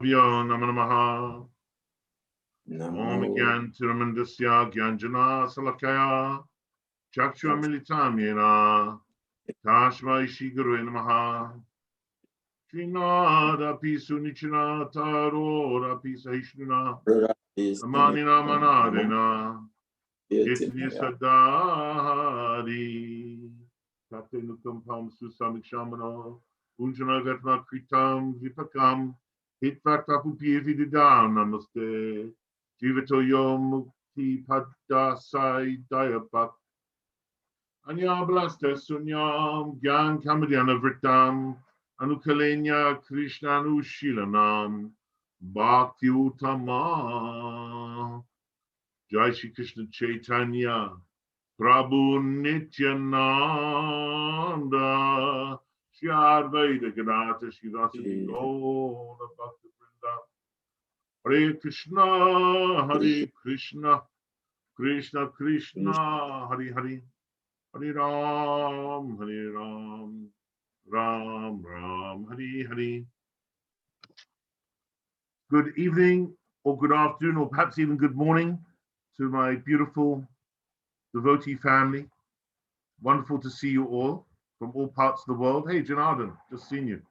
Yo Namah Om Namo Gyan Tiramandasya Gyanjana Salakaya Chakshua Militam Yena Tashma Ishiguru Namaha Srinada Pisu Nichina Tarora Pisa Ishnuna Amanina Manadina Yetini Sadari Tate Nukam Pam Susamik Shamano Unjana Gatma Kritam Vipakam Hitvata Pupi Vididam Namaste Jivato Yom Mukti Padasai Dayapak Anya Blaste Sunyam Gyan Kamadhyana Vritam Anukalenya Krishna Nushilanam Bhakti Utama Jai Shri Krishna Chaitanya Prabhu Nityananda Shri Advaita Gadata Shri Rasati Gaura Bhakta Vrinda Hare Krishna Krishna Krishna Hare Hare Hare Ram Ram Ram Hare Hare. Good evening or good afternoon or perhaps even good morning to my beautiful devotee family. Wonderful to see you all from all parts of the world. Hey, Janardhan, just seen you.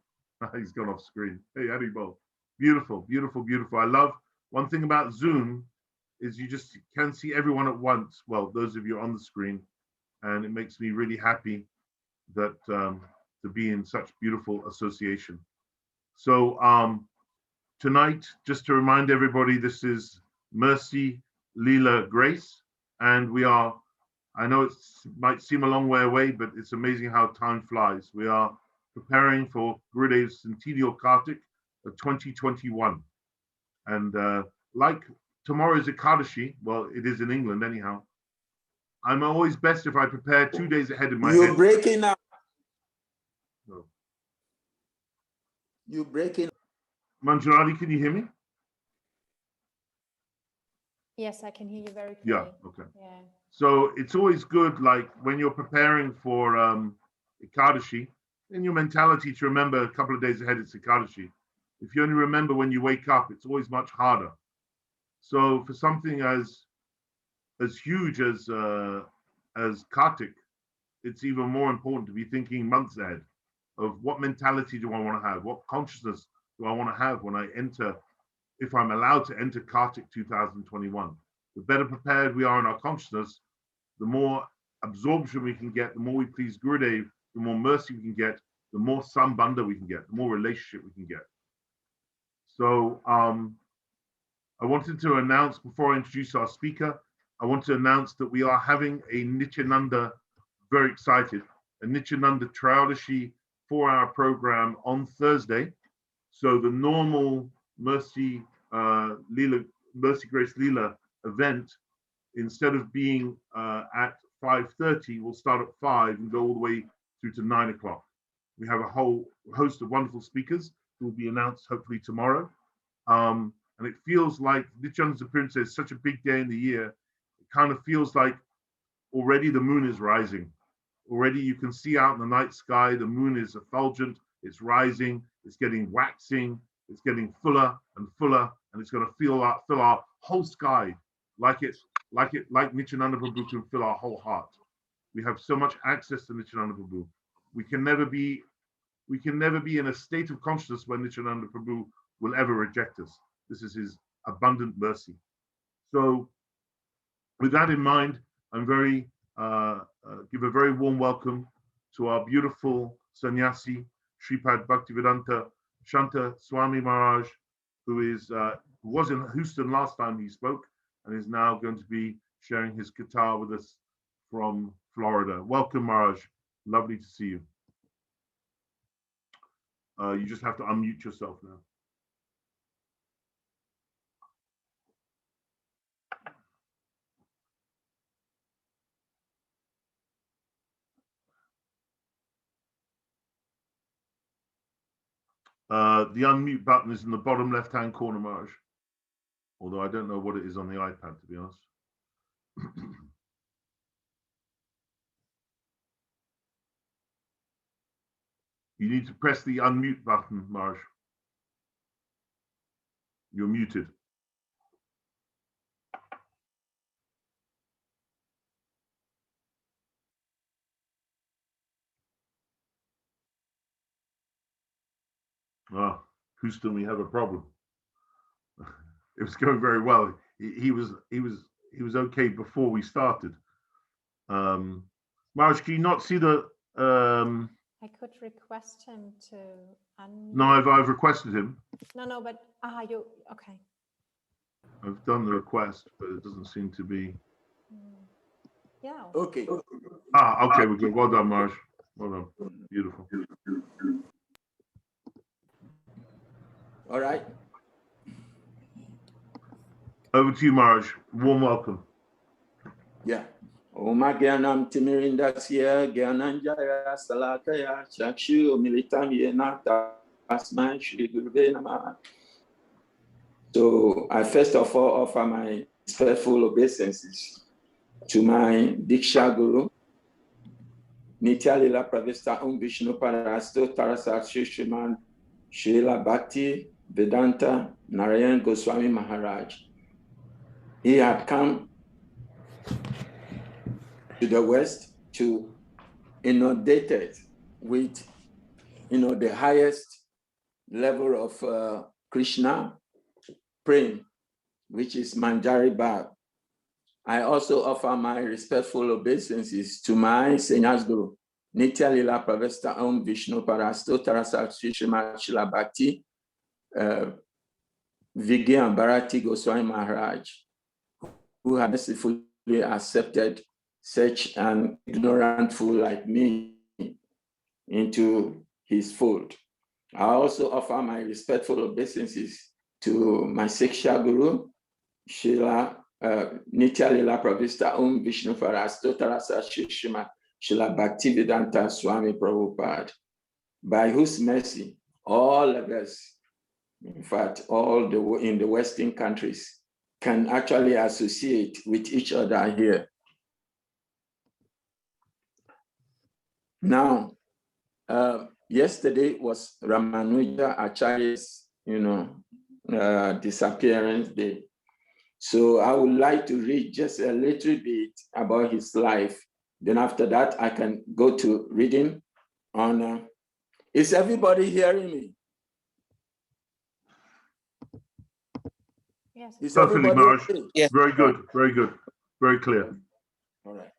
He's gone off screen. Hey, Haribol. Beautiful, beautiful, beautiful. I love one thing about Zoom is you just can see everyone at once. Well, those of you on the screen, and it makes me really happy that to be in such beautiful association. So tonight, just to remind everybody, this is Mercy, Lila, Grace, and we are. I know it might seem a long way away, but it's amazing how time flies. We are preparing for Gurudev Centennial Kartik of 2021. And like tomorrow is Ekadashi, well, it is in England anyhow. I'm always best if I prepare 2 days ahead in my head. You're breaking up. No. You're breaking up. Manjurati, can you hear me? Yes, I can hear you very clearly. Yeah, okay. Yeah. So it's always good, like when you're preparing for Ekadashi, in your mentality to remember a couple of days ahead it's Ekadashi. If you only remember when you wake up, it's always much harder. So for something as huge as Kartik, it's even more important to be thinking months ahead of what mentality do I want to have, what consciousness do I want to have when I enter, if I'm allowed to enter Kartik 2021. The better prepared we are in our consciousness, the more absorption we can get, the more we please Gurudev, the more mercy we can get, the more sambandha we can get, the more relationship we can get. So I wanted to announce, before I introduce our speaker, I want to announce that we are having a Nityananda, very excited, a Nityananda Trayodasi 4-hour program on Thursday. So the normal Mercy Grace Lila event, instead of being at 5:30, will start at 5 and go all the way through to 9 o'clock. We have a whole host of wonderful speakers who will be announced hopefully tomorrow. And it feels like Nityananda's appearance is such a big day in the year. It kind of feels like already the moon is rising. Already you can see out in the night sky, the moon is effulgent, it's rising, it's getting waxing, it's getting fuller and fuller, and it's going to fill our whole sky like Nityananda Prabhu can fill our whole heart. We have so much access to Nityananda Prabhu. We can never be in a state of consciousness where Nityananda Prabhu will ever reject us. This is his abundant mercy. So with that in mind, I'm give a very warm welcome to our beautiful sannyasi, Sripad Bhaktivedanta Shanta Swami Maharaj, who was in Houston last time he spoke and is now going to be sharing his guitar with us from Florida. Welcome, Maharaj. Lovely to see you. You just have to unmute yourself now. The unmute button is in the bottom left-hand corner, Maharaj. Although I don't know what it is on the iPad, to be honest. You need to press the unmute button, Maharaj. You're muted. Ah, Houston, we have a problem. It was going very well. He was okay before we started. Marge, can you not see the? I could request him to unmute. No, I've requested him. No, but you okay? I've done the request, but it doesn't seem to be. Yeah. Okay. Okay, we're good. Well done, Marge. Well done. Beautiful. All right. Over to you, Marge. Warm welcome. Yeah. Oma Gyanam Timirinda Sia Gyananjaya Salataya Shakshu Militam Yenata Asman Shri Guruve Namah. So I first of all offer my respectful obeisances to my Diksha Guru, Nitya Lila Pravista Vishnu Parasto Tarasat Shishman Srila Bhakti Vedanta Narayan Goswami Maharaj. He had come to the West to inundated with, the highest level of Krishna praying, which is Manjari Bhav. I also offer my respectful obeisances to my Sannyas Guru, Nitya Lila Pravesta Vishnu Parasto Tarasat Shishma Shila Bhakti Vigyan Bharati Goswami Maharaj, who has mercifully accepted such an ignorant fool like me into his fold. I also offer my respectful obeisances to my Siksha Guru, Srila Nitya Lila Pravista Vishnu Parasto Tarasa Shishima Srila Bhaktivedanta Swami Prabhupada, by whose mercy all of us, in fact, in the Western countries, can actually associate with each other here. Now, yesterday was Ramanuja Acharya's, disappearance day. So I would like to read just a little bit about his life. Then after that, I can go to reading on. Is everybody hearing me? Yes. Is Perfectly, everybody Marge. okay? Yes. Very good. Very good. Very clear. All right.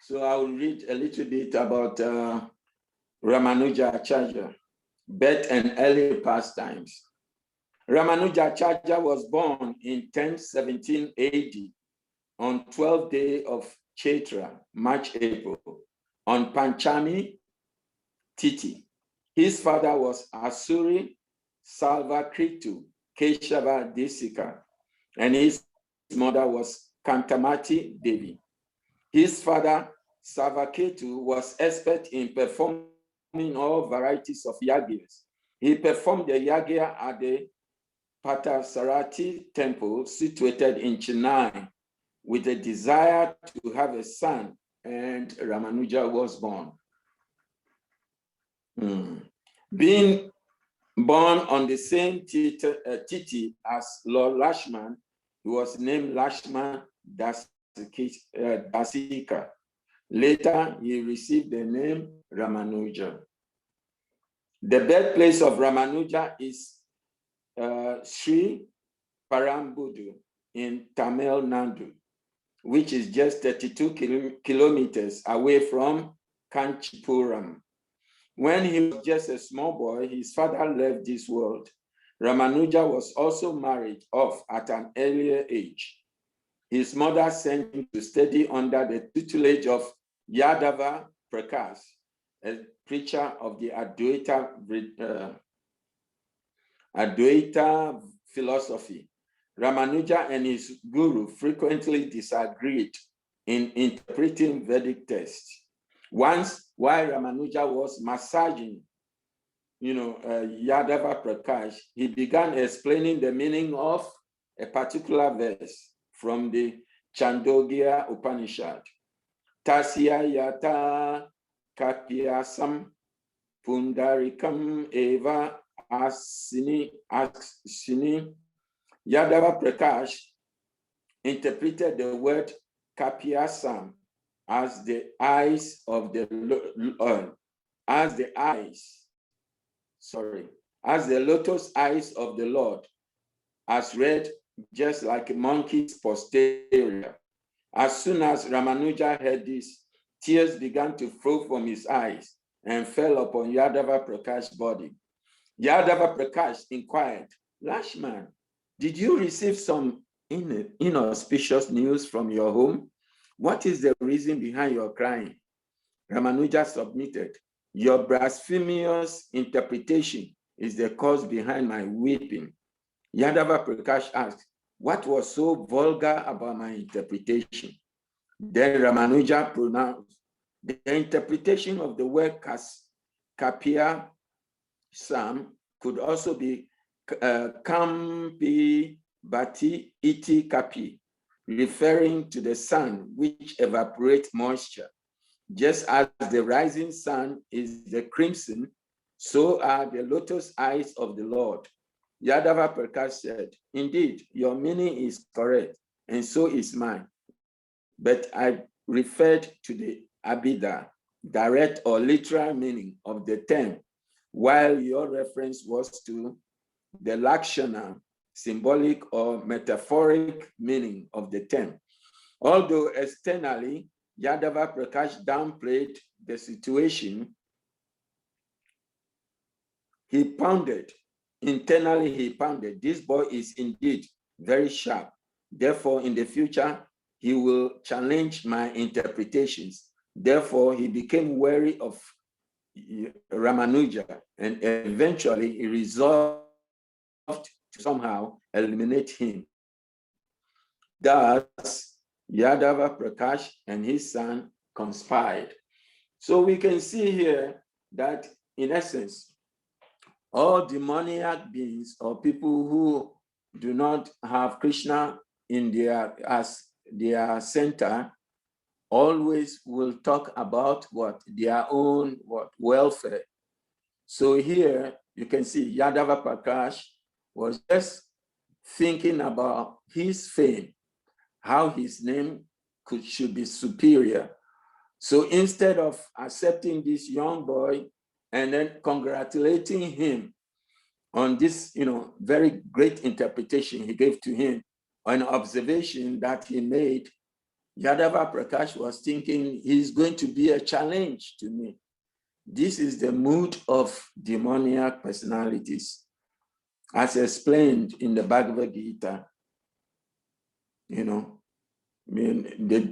So I will read a little bit about Ramanuja Acharya, birth and early pastimes. Ramanuja Acharya was born in 1017 AD on 12th day of Chaitra, March-April, on Panchami Titi. His father was Asuri Salvakritu Keshava Desika, and his mother was Kantamati Devi. His father, Savaketu, was expert in performing all varieties of yagyas. He performed the yagya at the Patasarati temple situated in Chennai with a desire to have a son, and Ramanuja was born. Being born on the same Titi as Lord Lashman, he was named Lashman Dasika. Later, he received the name Ramanuja. The birthplace of Ramanuja is Sri Parambudu in Tamil Nadu, which is just 32 kilometers away from Kanchipuram. When he was just a small boy, his father left this world. Ramanuja was also married off at an earlier age. His mother sent him to study under the tutelage of Yadava Prakash, a preacher of the Advaita philosophy. Ramanuja and his guru frequently disagreed in interpreting Vedic texts. Once, while Ramanuja was massaging, Yadava Prakash, he began explaining the meaning of a particular verse from the Chandogya Upanishad. Tasya yata kapyasam pundarikam eva asks Sini, Yadava Prakash interpreted the word Kapyasam as the eyes of the as the lotus eyes of the Lord, as read just like a monkey's posterior. As soon as Ramanuja heard this, tears began to flow from his eyes and fell upon Yadava Prakash's body. Yadava Prakash inquired, Lashman, did you receive some inauspicious news from your home? What is the reason behind your crying? Ramanuja submitted, your blasphemous interpretation is the cause behind my weeping. Yadava Prakash asked, what was so vulgar about my interpretation? Then Ramanuja pronounced, the interpretation of the word Kapya Sam could also be Kampi Bati Iti Kapi, referring to the sun which evaporates moisture. Just as the rising sun is the crimson, so are the lotus eyes of the Lord. Yadava Prakash said, indeed, your meaning is correct, and so is mine. But I referred to the Abhida, direct or literal meaning of the term, while your reference was to the Lakshana, symbolic or metaphoric meaning of the term. Although externally, Yadava Prakash downplayed the situation, internally he pounded, this boy is indeed very sharp. Therefore, in the future, he will challenge my interpretations. Therefore, he became wary of Ramanuja, and eventually he resolved to somehow eliminate him. Thus, Yadava Prakash and his son conspired. So we can see here that, in essence, all demoniac beings or people who do not have Krishna as their center always will talk about their own welfare. So here you can see Yadava Prakash was just thinking about his fame, how his name should be superior. So instead of accepting this young boy and then congratulating him on this, very great interpretation he gave to him, an observation that he made, Yadava Prakash was thinking, he's going to be a challenge to me. This is the mood of demoniac personalities, as explained in the Bhagavad Gita. The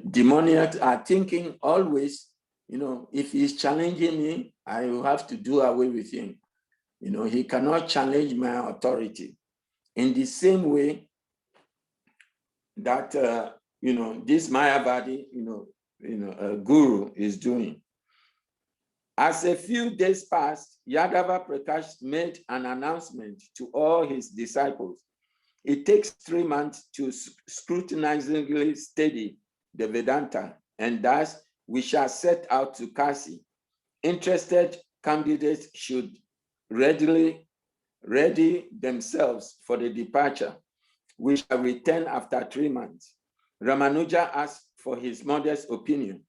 demoniacs are thinking always, if he's challenging me, I will have to do away with him. He cannot challenge my authority. In the same way that, this Mayavadi, guru is doing. As a few days passed, Yadava Prakash made an announcement to all his disciples. It takes 3 months to scrutinizingly study the Vedanta, and thus we shall set out to Kasi. Interested candidates should ready themselves for the departure. We shall return after 3 months. Ramanuja asked for his mother's opinion,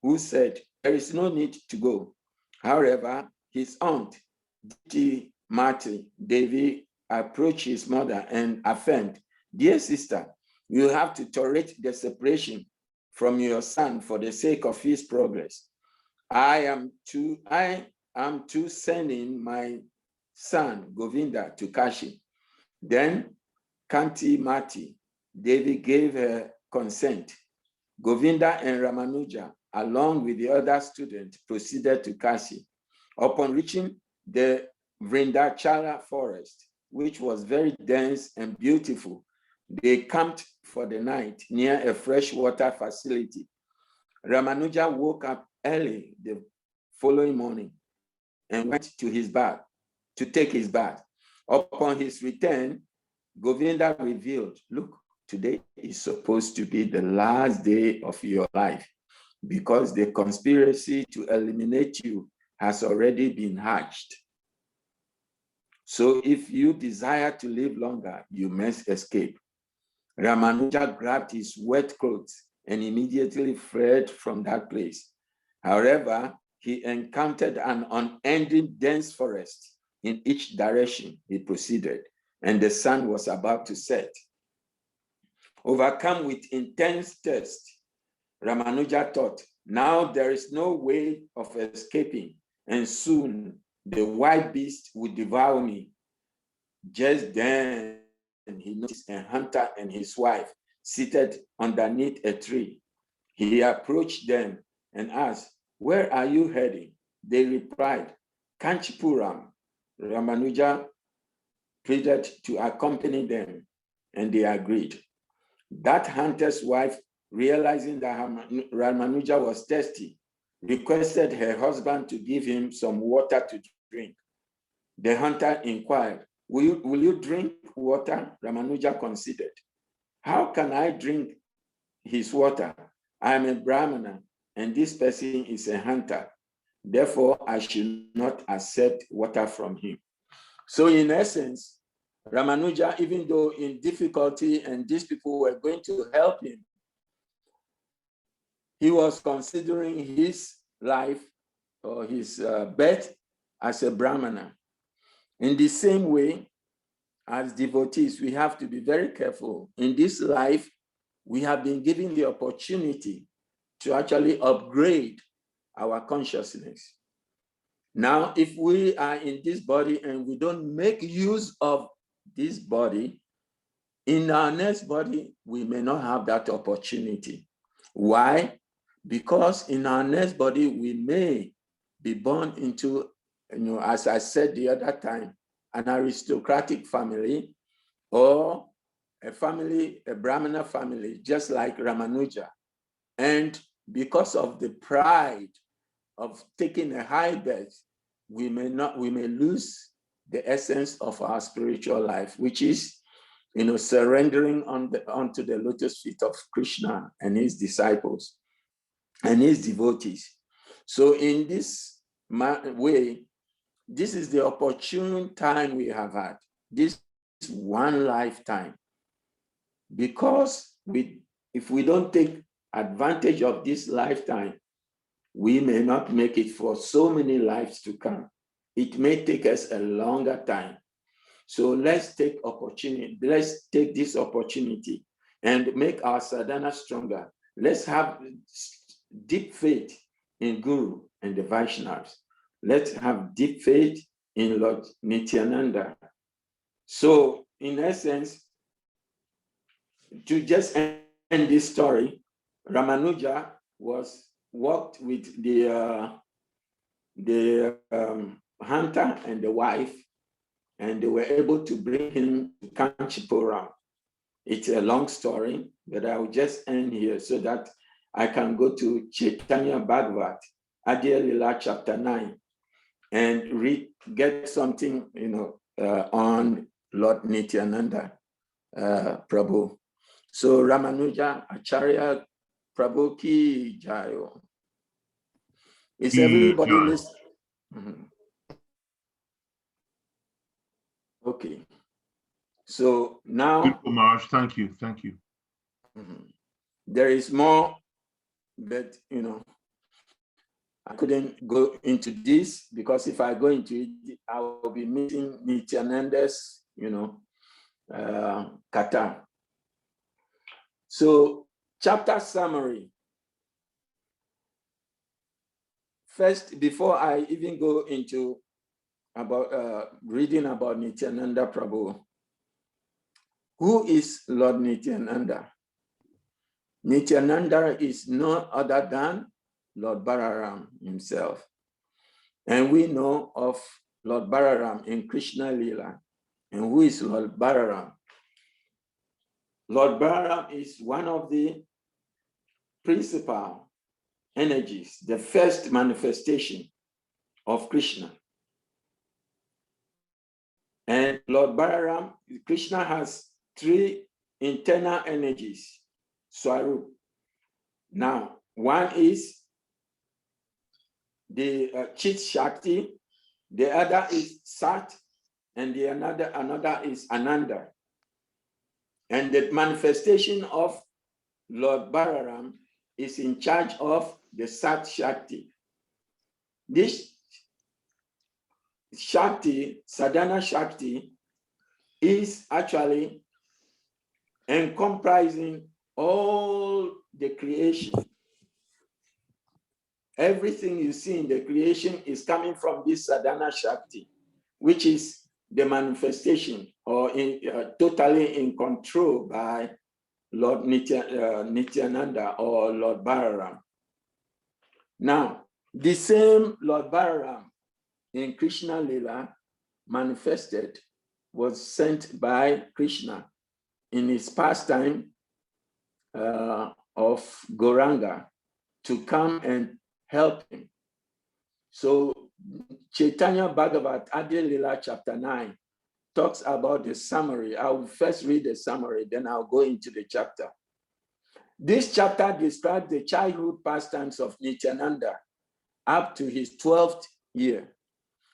who said, there is no need to go. However, his aunt, Diti Mati Devi, approached his mother and affirmed, dear sister, you have to tolerate the separation from your son for the sake of his progress. I am too sending my son Govinda to Kashi. Then Kanti Mati Devi gave her consent. Govinda and Ramanuja, along with the other students, proceeded to Kashi. Upon reaching the Vrindachala forest, which was very dense and beautiful, they camped for the night near a freshwater facility. Ramanuja woke up early the following morning and went to take his bath. Upon his return, Govinda revealed, look, today is supposed to be the last day of your life because the conspiracy to eliminate you has already been hatched. So if you desire to live longer, you must escape. Ramanuja grabbed his wet clothes and immediately fled from that place. However, he encountered an unending dense forest in each direction he proceeded, and the sun was about to set. Overcome with intense thirst, Ramanuja thought, now there is no way of escaping, and soon the wild beast would devour me. Just then, he noticed a hunter and his wife seated underneath a tree. He approached them and asked, where are you heading? They replied, Kanchipuram. Ramanuja pleaded to accompany them, and they agreed. That hunter's wife, realizing that Ramanuja was thirsty, requested her husband to give him some water to drink. The hunter inquired, will you drink water? Ramanuja considered. How can I drink his water? I am a Brahmana, and this person is a hunter. Therefore, I should not accept water from him. So in essence, Ramanuja, even though in difficulty and these people were going to help him, he was considering his life or his birth as a Brahmana. In the same way, as devotees, we have to be very careful. In this life, we have been given the opportunity to actually upgrade our consciousness. Now, if we are in this body and we don't make use of this body, in our next body, we may not have that opportunity. Why? Because in our next body, we may be born into, as I said the other time, an aristocratic family or a family, a Brahmana family, just like Ramanuja. And because of the pride of taking a high birth, we may lose the essence of our spiritual life, which is, surrendering onto the lotus feet of Krishna and his disciples and his devotees. So in this way, this is the opportune time we have had, this one lifetime. Because if we don't take advantage of this lifetime, we may not make it for so many lives to come. It may take us a longer time. So let's take this opportunity and make our sadhana stronger. Let's have deep faith in Guru and the Vaishnavas. Let's have deep faith in Lord Nityananda. So in essence, to just end this story, Ramanuja walked with the hunter and the wife, and they were able to bring him to Kanchipuram. It's a long story, but I will just end here so that I can go to Chaitanya Bhagavat, Adya Lila chapter 9, and get something, on Lord Nityananda Prabhu. So Ramanuja Acharya Prabhu ki jayo. Is everybody listening? Mm-hmm. Okay. So now, beautiful, Maharaj. Thank you. mm-hmm, there is more, but I couldn't go into this because if I go into it, I will be missing Nityananda's, kata. So, chapter summary. First, before I even go into reading about Nityananda Prabhu, who is Lord Nityananda? Nityananda is no other than Lord Balaram himself. And we know of Lord Balaram in Krishna Lila. And who is Lord Balaram? Lord Balaram is one of the principal energies, the first manifestation of Krishna. And Lord Balaram, Krishna has three internal energies, Swarup. Now, one is the Chit Shakti, the other is Sat, and the another is Ananda. And the manifestation of Lord Balaram is in charge of the Sat Shakti. This Shakti, Sadhana Shakti, is actually encompassing all the creation. Everything you see in the creation is coming from this Sadhana Shakti, which is the manifestation or totally in control by Lord Nityananda or Lord Balaram. Now, the same Lord Balaram in Krishna Lila manifested, was sent by Krishna in his pastime of Gauranga to come and help him. So Chaitanya Bhagavat Adi Lila chapter 9 talks about the summary. I will first read the summary, then I'll go into the chapter. This chapter describes the childhood pastimes of Nityananda up to his 12th year,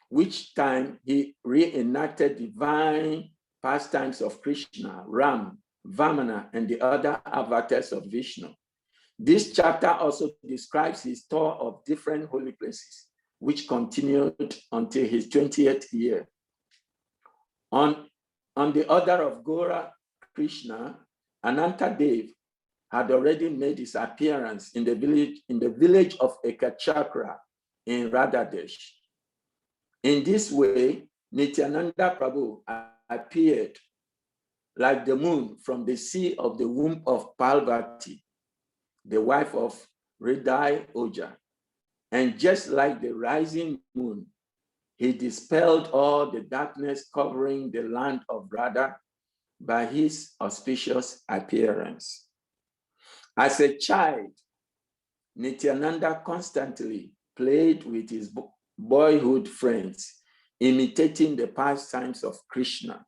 which time he reenacted divine pastimes of Krishna, Ram, Vamana, and the other avatars of Vishnu. This chapter also describes his tour of different holy places, which continued until his 20th year. On the order of Gora Krishna, Anantadev had already made his appearance in the village of Ekachakra in Radhadesh. In this way, Nityananda Prabhu appeared like the moon from the sea of the womb of Parvati, the wife of Hriday Oja. And just like the rising moon, he dispelled all the darkness covering the land of Radha by his auspicious appearance. As a child, Nityananda constantly played with his boyhood friends, imitating the pastimes of Krishna.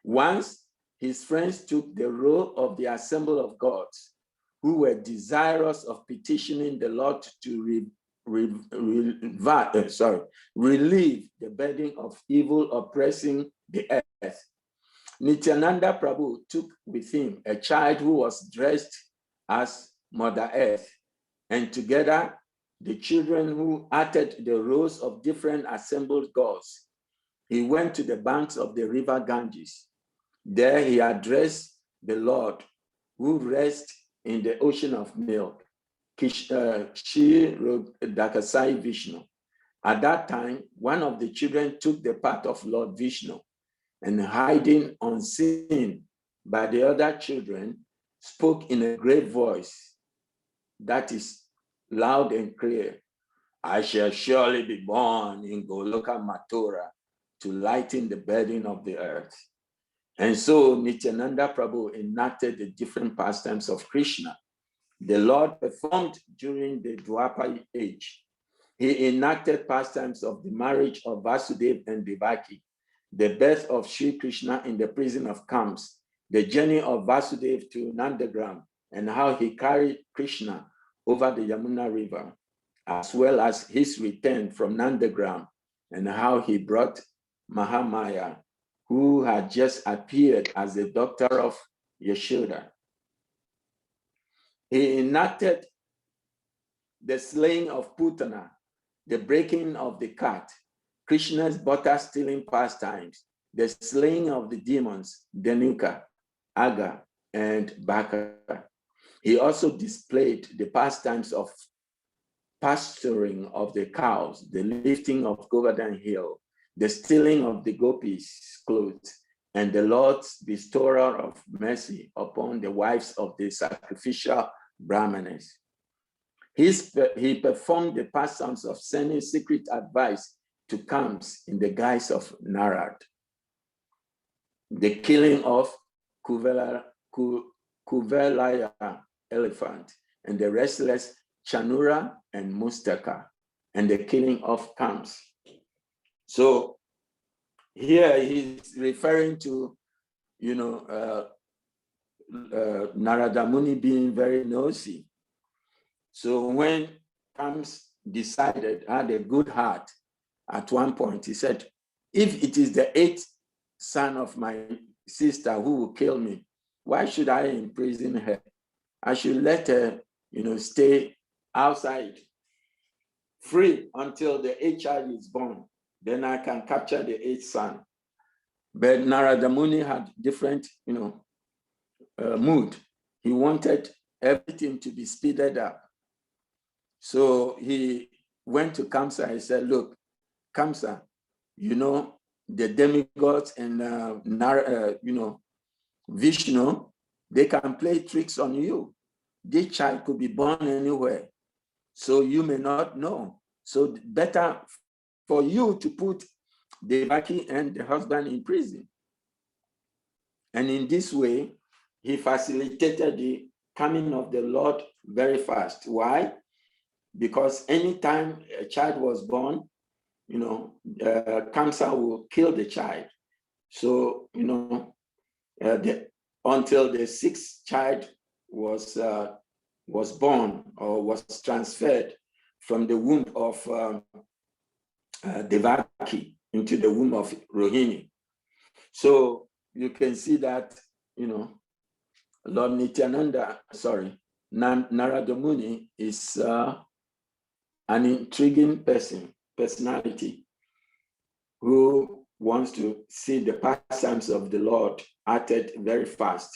Once, his friends took the role of the assembly of gods, who were desirous of petitioning the Lord to relieve the burden of evil oppressing the earth. Nityananda Prabhu took with him a child who was dressed as Mother Earth, and together the children who uttered the roles of different assembled gods. He went to the banks of the river Ganges. There he addressed the Lord, who rests in the ocean of milk, Kshirodakasai Vishnu. At that time, one of the children took the part of Lord Vishnu, and hiding unseen by the other children, spoke in a great voice that is loud and clear. I shall surely be born in Goloka Mathura to lighten the burden of the earth. And so Nityananda Prabhu enacted the different pastimes of Krishna. The Lord performed during the Dwapar age. He enacted pastimes of the marriage of Vasudeva and Devaki, the birth of Sri Krishna in the prison of Kams, the journey of Vasudeva to Nandagram, and how he carried Krishna over the Yamuna River, as well as his return from Nandagram, and how he brought Mahamaya, who had just appeared as the daughter of Yashoda. He enacted the slaying of Putana, the breaking of the cat, Krishna's butter-stealing pastimes, the slaying of the demons, Dhanuka, Aga, and Baka. He also displayed the pastimes of pasturing of the cows, the lifting of Govardhan Hill, the stealing of the gopis' clothes, and the Lord's bestower of mercy upon the wives of the sacrificial Brahmanes. He performed the pastimes of sending secret advice to camps in the guise of Narad, the killing of Kuvelaya elephant, and the restless Chanura and Mustaka, and the killing of camps. So here he's referring to, Narada Muni being very nosy. So when Kams decided, had a good heart, at one point he said, if it is the 8th son of my sister who will kill me, why should I imprison her? I should let her, stay outside, free until the 8th child is born. Then I can capture the 8th son. But Narada Muni had different, mood. He wanted everything to be speeded up. So he went to Kamsa and said, look, Kamsa, the demigods and, Vishnu, they can play tricks on you. This child could be born anywhere. So you may not know. So better for you to put Devaki and the husband in prison. And in this way, he facilitated the coming of the Lord very fast. Why? Because anytime a child was born, Kamsa will kill the child. So, until the 6th child was born or was transferred from the womb of Devaki into the womb of Rohini. So you can see that, Lord Nityananda, Narada Muni is an intriguing personality who wants to see the pastimes of the Lord acted very fast.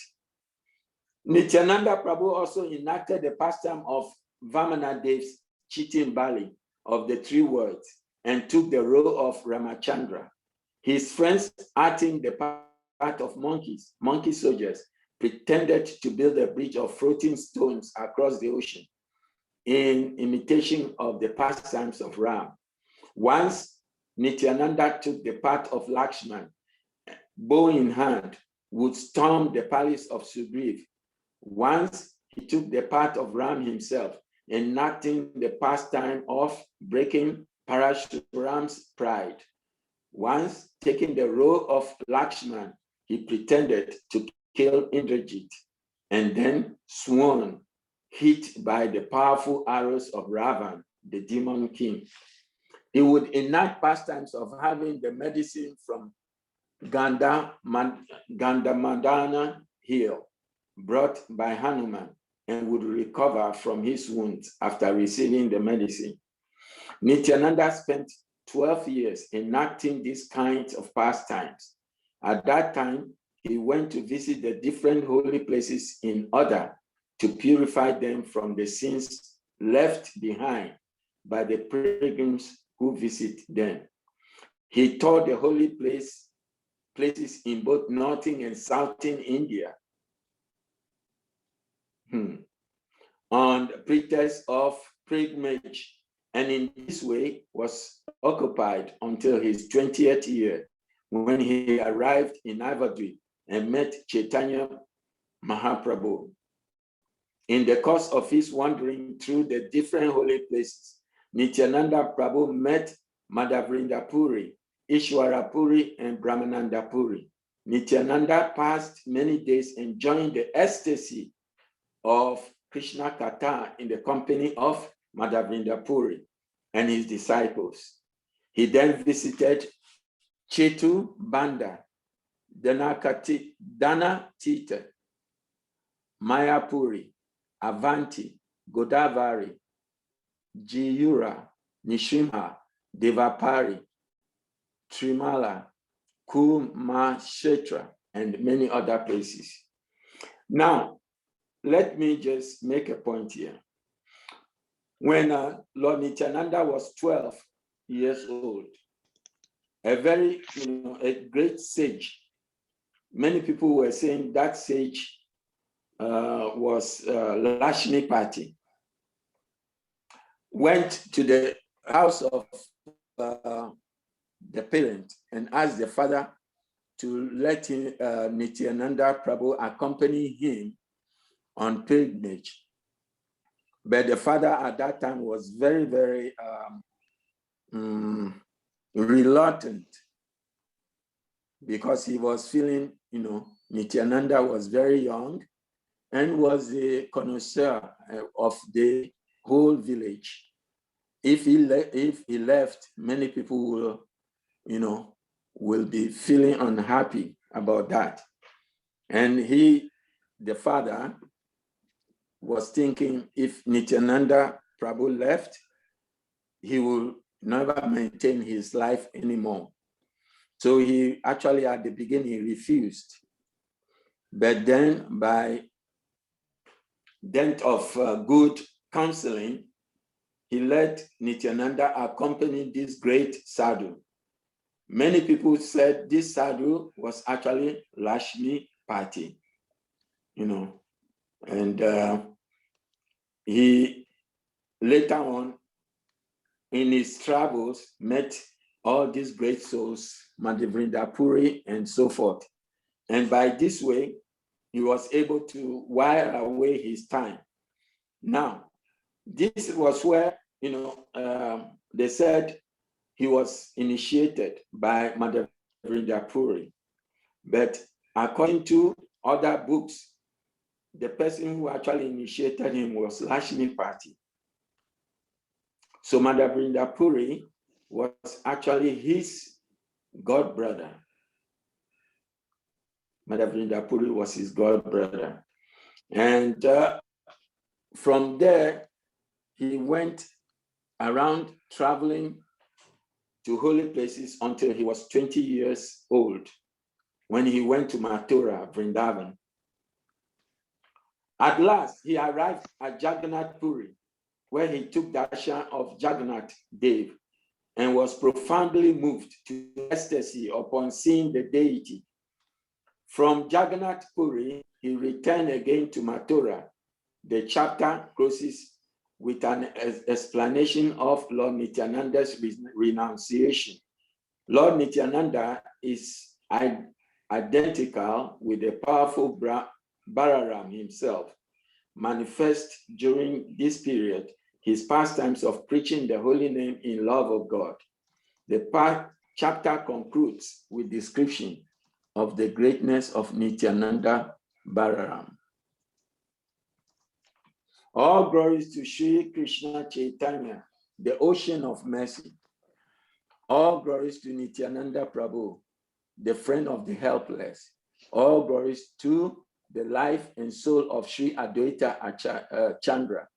Nityananda Prabhu also enacted the pastime of Vamanadev's cheating Bali of the 3 words and took the role of Ramachandra. His friends, acting the part of monkey soldiers, pretended to build a bridge of floating stones across the ocean in imitation of the pastimes of Ram. Once, Nityananda took the part of Lakshman, bow in hand, would storm the palace of Sugriv. Once, he took the part of Ram himself, enacting the pastime of breaking Parashuram's pride. Once, taking the role of Lakshman, he pretended to kill Indrajit, and then sworn, hit by the powerful arrows of Ravan, the demon king. He would enact pastimes of having the medicine from Gandhamadana hill brought by Hanuman and would recover from his wounds after receiving the medicine. Nityananda spent 12 years enacting these kinds of pastimes. At that time, he went to visit the different holy places in order to purify them from the sins left behind by the pilgrims who visit them. He toured the holy places in both northern and southern India on the pretext of pilgrimage, and in this way was occupied until his 20th year, when he arrived in Navadvip and met Chaitanya Mahaprabhu. In the course of his wandering through the different holy places, Nityananda Prabhu met Madhavrinda Puri, Ishwara Puri, and Brahmananda Puri. Nityananda passed many days enjoying the ecstasy of Krishna Katha in the company of Madhavrinda Puri and his disciples. He then visited Chetu Banda, Dana Tita, Mayapuri, Avanti, Godavari, Jiyura, Nishimha, Devapari, Trimala, Kumashetra, and many other places. Now, let me just make a point here. When Lord Nityananda was 12 years old, a very, a great sage, many people were saying that sage was Lakshmipati, went to the house of the parent and asked the father to let Nityananda Prabhu accompany him on pilgrimage. But the father at that time was very, very reluctant, because he was feeling, Nityananda was very young and was a connoisseur of the whole village. If he left, many people will, will be feeling unhappy about that. And he, the father, was thinking if Nityananda Prabhu left, he will never maintain his life anymore. So he actually at the beginning refused. But then by dint of good counseling, he let Nityananda accompany this great sadhu. Many people said this sadhu was actually Lakshmi Pati, and he later on in his travels met all these great souls, Madhavendra Puri and so forth. And by this way, he was able to while away his time. Now, this was where, they said he was initiated by Madhavendra Puri. But according to other books, the person who actually initiated him was Lakshmi Pati. So Madhavendra Puri was actually his god brother. Madhavendra Puri was his god brother. And from there, he went around traveling to holy places until he was 20 years old when he went to Mathura, Vrindavan. At last, he arrived at Jagannath Puri, where he took darshan of Jagannath Dev and was profoundly moved to ecstasy upon seeing the deity. From Jagannath Puri, he returned again to Mathura. The chapter closes with an explanation of Lord Nityananda's renunciation. Lord Nityananda is identical with the powerful Balaram himself. Manifest during this period his pastimes of preaching the holy name in love of God. The chapter concludes with description of the greatness of Nityananda Balaram. All glories to Sri Krishna Chaitanya, the ocean of mercy. All glories to Nityananda Prabhu, the friend of the helpless. All glories to the life and soul of Sri Advaita Chandra.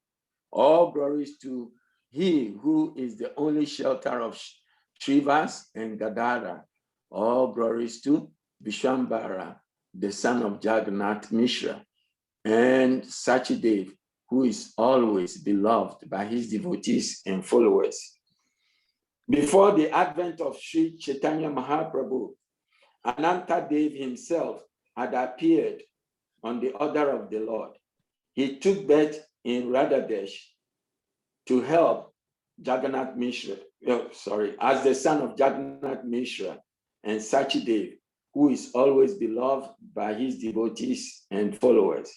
All glories to he who is the only shelter of Shrivas and Gadara. All glories to Vishwambara, the son of Jagannath Mishra, and Sachidev, who is always beloved by his devotees and followers. Before the advent of Sri Chaitanya Mahaprabhu, Ananta Dev himself had appeared on the order of the Lord. He took birth in Radhadesh to help Jagannath Mishra, as the son of Jagannath Mishra and Sachidev, who is always beloved by his devotees and followers.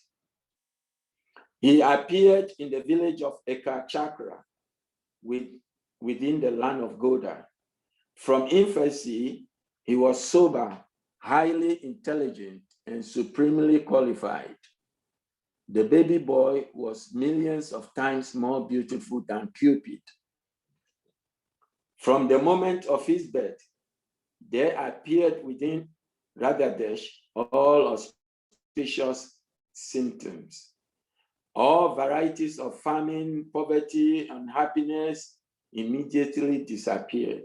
He appeared in the village of Ekachakra within the land of Goda. From infancy, he was sober, highly intelligent, and supremely qualified. The baby boy was millions of times more beautiful than Cupid. From the moment of his birth, there appeared within Radhadesh all auspicious symptoms. All varieties of famine, poverty, unhappiness immediately disappeared.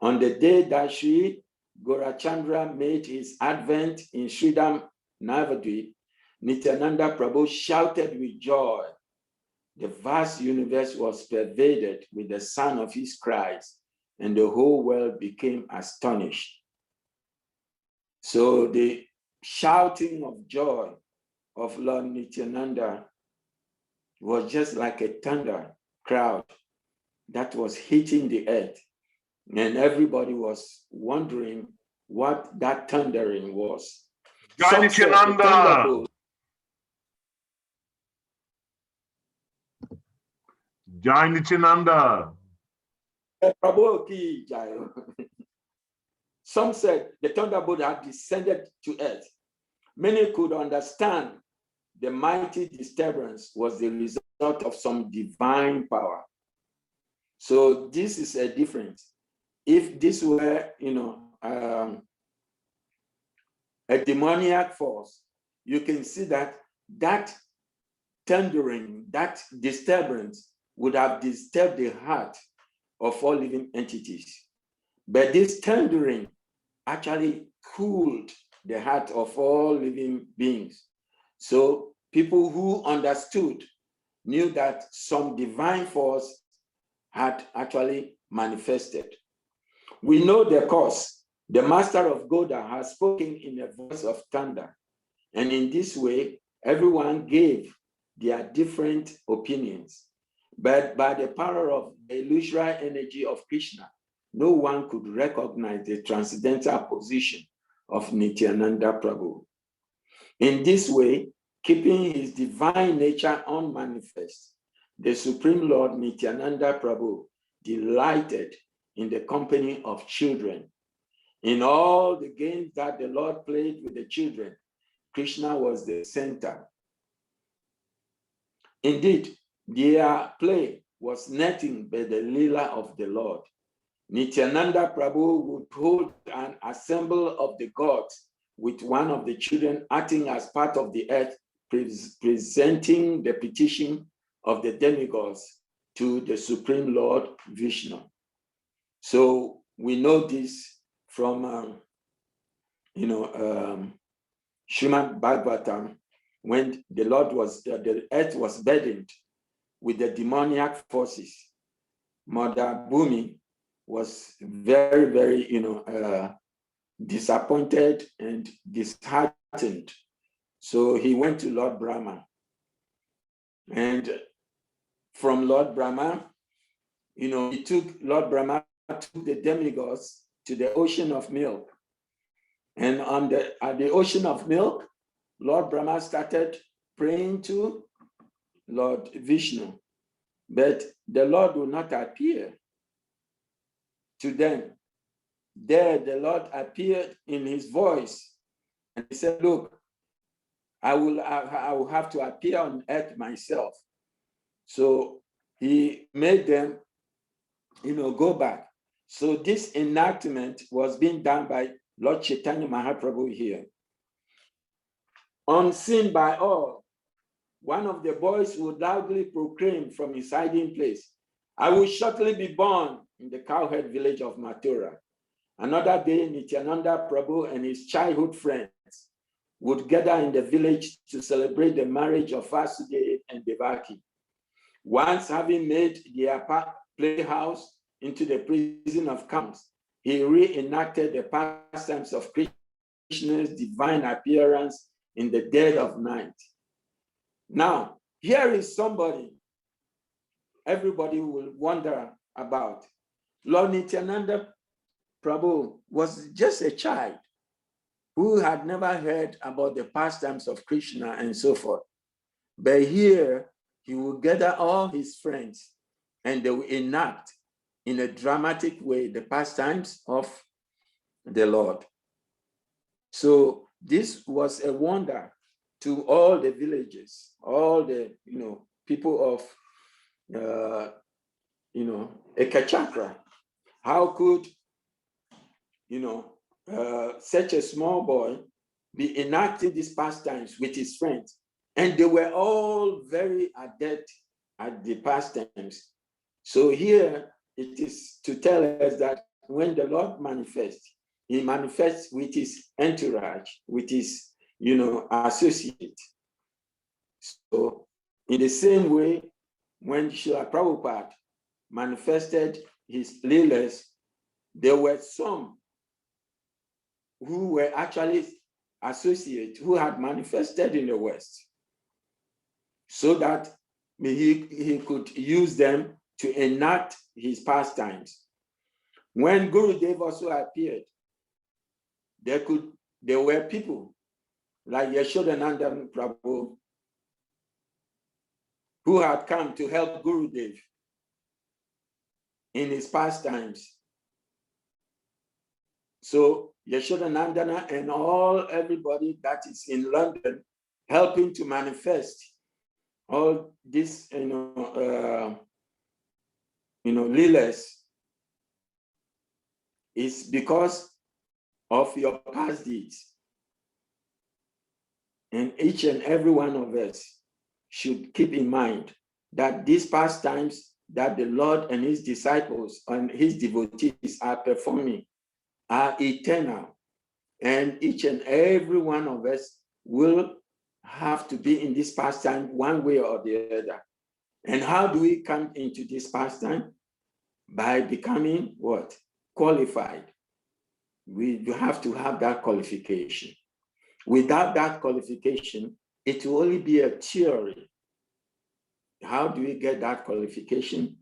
On the day that Sri Gaurachandra made his advent in Sridham Navadvip, Nityananda Prabhu shouted with joy. The vast universe was pervaded with the sound of his cries, and the whole world became astonished. So the shouting of joy of Lord Nityananda was just like a thunder crowd that was hitting the earth. And everybody was wondering what that thundering was. Jai Nityananda! Jai Nityananda! Some said the thunderbolt had descended to earth. Many could understand the mighty disturbance was the result of some divine power. So this is a difference. if this were, a demoniac force, you can see that thundering, that disturbance would have disturbed the heart of all living entities. But this thundering actually cooled the heart of all living beings. So people who understood knew that some divine force had actually manifested. We know the cause. The master of Goda has spoken in a voice of thunder. And in this way, everyone gave their different opinions. But by the power of the illusory energy of Krishna, no one could recognize the transcendental position of Nityananda Prabhu. In this way, keeping his divine nature unmanifest, the Supreme Lord Nityananda Prabhu delighted in the company of children. In all the games that the Lord played with the children, Krishna was the center. Indeed, their play was nothing but the Lila of the Lord. Nityananda Prabhu would hold an assembly of the gods with one of the children acting as part of the earth, presenting the petition of the demigods to the Supreme Lord Vishnu. So we know this from, Srimad Bhagavatam, when the earth was burdened with the demoniac forces. Mother Bhumi was very, very, disappointed and disheartened. So he went to Lord Brahma. And from Lord Brahma, Lord Brahma took the demigods to the ocean of milk. And at the ocean of milk, Lord Brahma started praying to Lord Vishnu, but the Lord would not appear to them. There, the Lord appeared in his voice, and he said, "Look, I will have to appear on earth myself." So he made them, go back. So this enactment was being done by Lord Chaitanya Mahaprabhu here. Unseen by all, one of the boys would loudly proclaim from his hiding place, "I will shortly be born in the cowherd village of Mathura." Another day, Nityananda Prabhu and his childhood friends would gather in the village to celebrate the marriage of Vasudeva and Devaki. Once having made their playhouse into the prison of counts, he reenacted the pastimes of Krishna's divine appearance in the dead of night. Now, here is somebody everybody will wonder about. Lord Nityananda Prabhu was just a child who had never heard about the pastimes of Krishna and so forth. But here, he will gather all his friends and they will enact in a dramatic way the pastimes of the Lord. So this was a wonder to all the villages, all the people of Ekachakra. How could such a small boy be enacting these pastimes with his friends? And they were all very adept at the pastimes. So here it is to tell us that when the Lord manifests, he manifests with his entourage, with his associate. So in the same way, when Srila Prabhupada manifested his Lilas, there were some who were actually associates who had manifested in the West, so that he could use them to enact his pastimes. When Gurudev also appeared, there were people like Yashodananda Prabhu who had come to help Gurudev in his pastimes. So Yashodanandana and everybody that is in London helping to manifest all this, Lilas. is because of your past deeds. And each and every one of us should keep in mind that these pastimes that the Lord and his disciples and his devotees are performing are eternal. And each and every one of us will have to be in this pastime one way or the other. And how do we come into this pastime? By becoming what? Qualified. We have to have that qualification. Without that qualification, it will only be a theory. How do we get that qualification?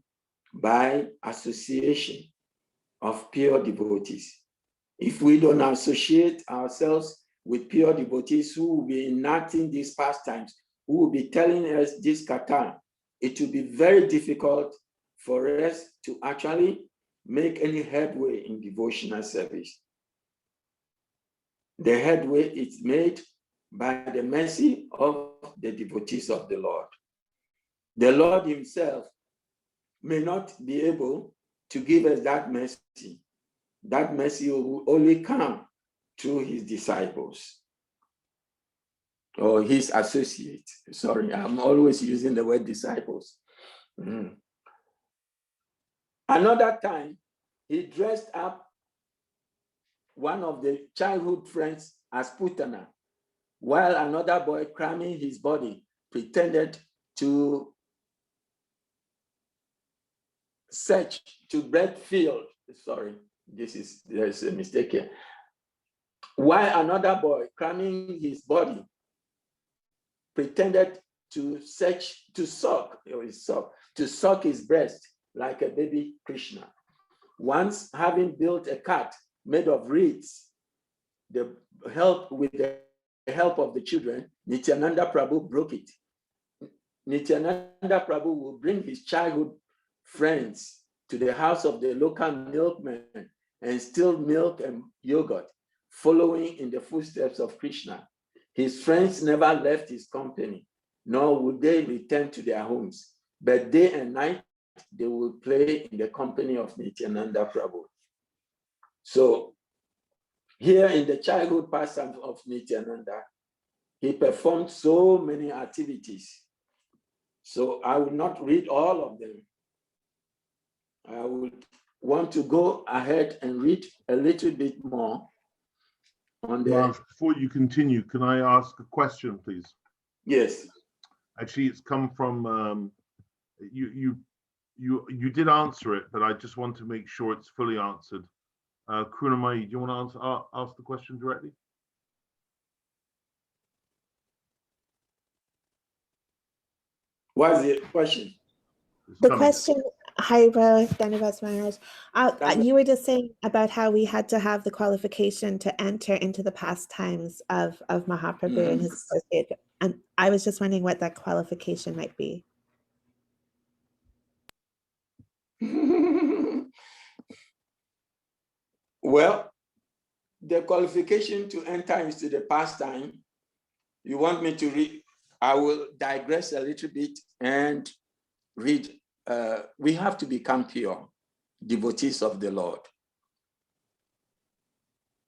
By association of pure devotees. If we don't associate ourselves with pure devotees who will be enacting these pastimes, who will be telling us this kata, it will be very difficult for us to actually make any headway in devotional service. The headway is made by the mercy of the devotees of the Lord. The Lord himself may not be able to give us that mercy. That mercy will only come through his disciples or his associates. Sorry, I'm always using the word disciples. Another time, he dressed up one of the childhood friends as Putana, while another boy cramming his body pretended to search to bread field. Sorry, there's a mistake here. While another boy cramming his body pretended to search to suck his breast like a baby Krishna. Once, having built a cart made of reeds, with the help of the children, Nityananda Prabhu broke it. Nityananda Prabhu will bring his childhood friends to the house of the local milkman and steal milk and yogurt, following in the footsteps of Krishna. His friends never left his company, nor would they return to their homes, but day and night they will play in the company of Nityananda Prabhu. So here in the childhood pastime of Nityananda, he performed so many activities. So I will not read all of them. I would want to go ahead and read a little bit more on the... Raj, before you continue, can I ask a question, please? Yes. Actually, it's come from, you did answer it, but I just want to make sure it's fully answered. Krunamai, do you want to ask the question directly? What's the question? The question, hi, Maharaj. You were just saying about how we had to have the qualification to enter into the pastimes of Mahaprabhu and his associate. And I was just wondering what that qualification might be. Well, the qualification to enter into the pastime, you want me to read? I will digress a little bit and read. We have to become pure devotees of the Lord.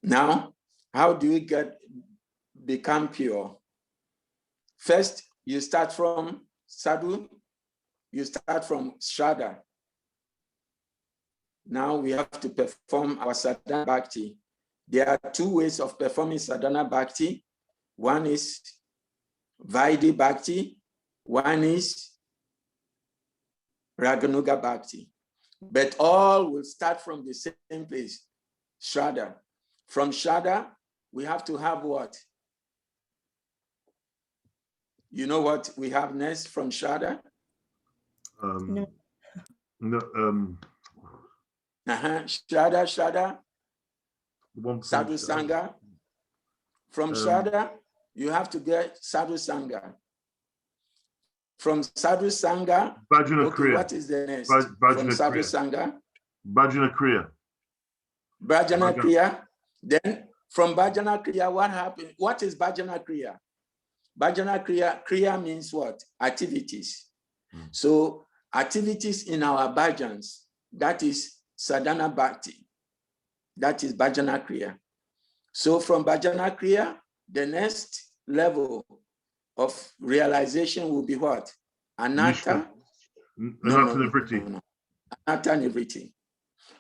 Now, how do we become pure? First, you start from sadhu, you start from shraddha. Now we have to perform our sadhana bhakti. There are two ways of performing sadhana bhakti. One is Vaidhi bhakti, one is Raganuga bhakti. But all will start from the same place, shraddha. From shraddha, we have to have what? You know what we have next from shraddha? No. Shraddha, sadhu sangha. From shraddha, you have to get sadhu sangha. From sadhu sangha, okay, what is the next? From sadhu sangha? Bhajana kriya. Bhajana kriya. Then from bhajana kriya, what happened? What is bhajana kriya? Bhajana kriya means what? Activities. So activities in our bhajans, that is sadhana bhakti. that is Bhajana Kriya. So from Bhajana Kriya, the next level of realization will be what? Anatta? Anatta Nivriti. Anatta Nivriti.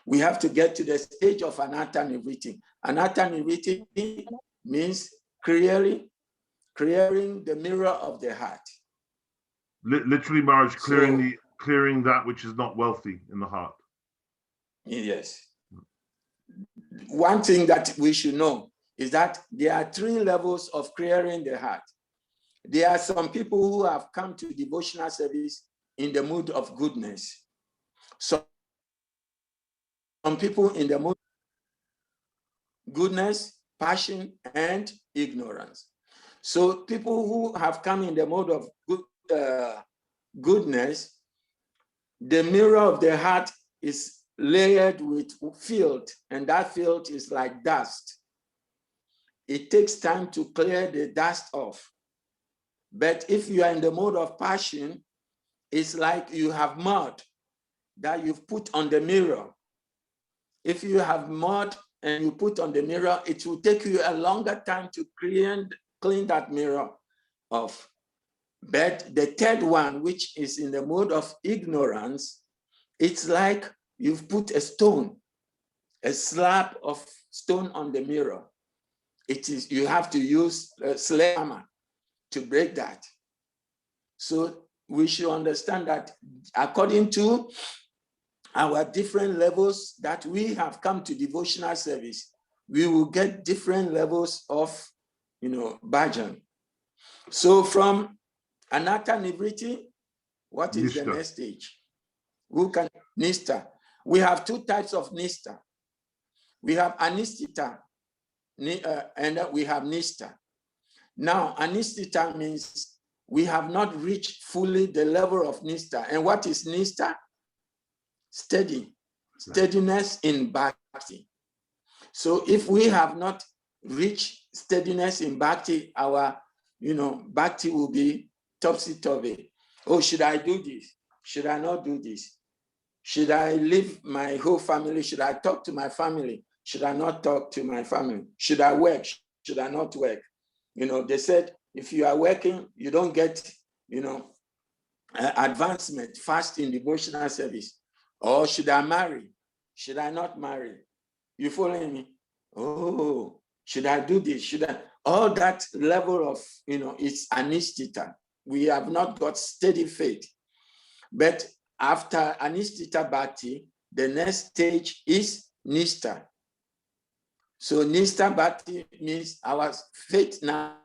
We have to get to the stage of Anatta Nivriti. Anatta Nivriti means clearing the mirror of the heart. Literally, Maharaj, clearing that which is not wealthy in the heart. Yes. One thing that we should know is that there are 3 levels of clearing the heart. There are some people who have come to devotional service in the mood of goodness. Some people in the mood of goodness, passion, and ignorance. So people who have come in the mode of goodness, the mirror of the heart is layered with filth, and that filth is like dust. It takes time to clear the dust off. But if you are in the mode of passion, it's like you have mud that you've put on the mirror. If you have mud and you put on the mirror, it will take you a longer time to clean that mirror off. But the third one, which is in the mode of ignorance, it's like you've put a stone, a slab of stone on the mirror. You have to use a slave hammer to break that. So we should understand that according to our different levels that we have come to devotional service, we will get different levels of, bhajan. So from Anatta Nivriti, what is the next stage? Nista. We have 2 types of Nista. We have Anistita and we have Nista. Now, Anistita means we have not reached fully the level of Nista. And what is Nista? Steadiness in Bhakti. So if we have not reached steadiness in Bhakti, our, Bhakti will be topsy-turvy. Oh, should I do this? Should I not do this? Should I leave my whole family? Should I talk to my family? Should I not talk to my family? Should I work? Should I not work? They said, if you are working, you don't get, advancement fast in devotional service. Or should I marry? Should I not marry? You following me? Oh, should I do this? Should I? All that level of, it's anistita. We have not got steady faith. But after anistita bhakti, the next stage is nista. So nista bhakti means our faith now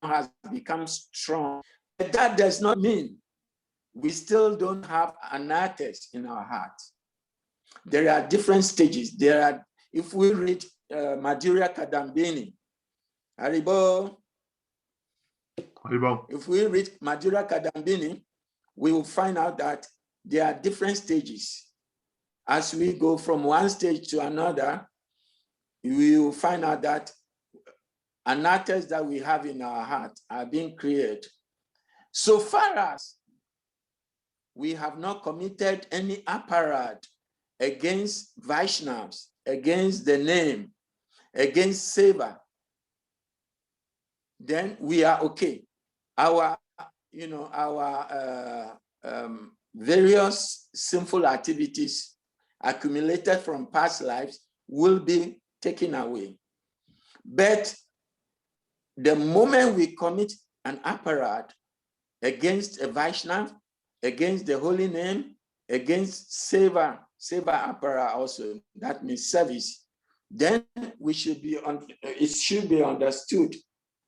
has become strong. But that does not mean we still don't have anatas in our heart. There are different stages. If we read Madhurya Kadambini, Haribo. If we read Madhurya Kadambini, we will find out that there are different stages. As we go from one stage to another, we will find out that anatas that we have in our heart are being created. So far as we have not committed any aparad against Vaishnavas, against the name, against Seva, then we are okay. Our various sinful activities accumulated from past lives will be taken away. But the moment we commit an aparad against a Vaishnava, against the holy name, against Seva aparad also, that means service, then it should be understood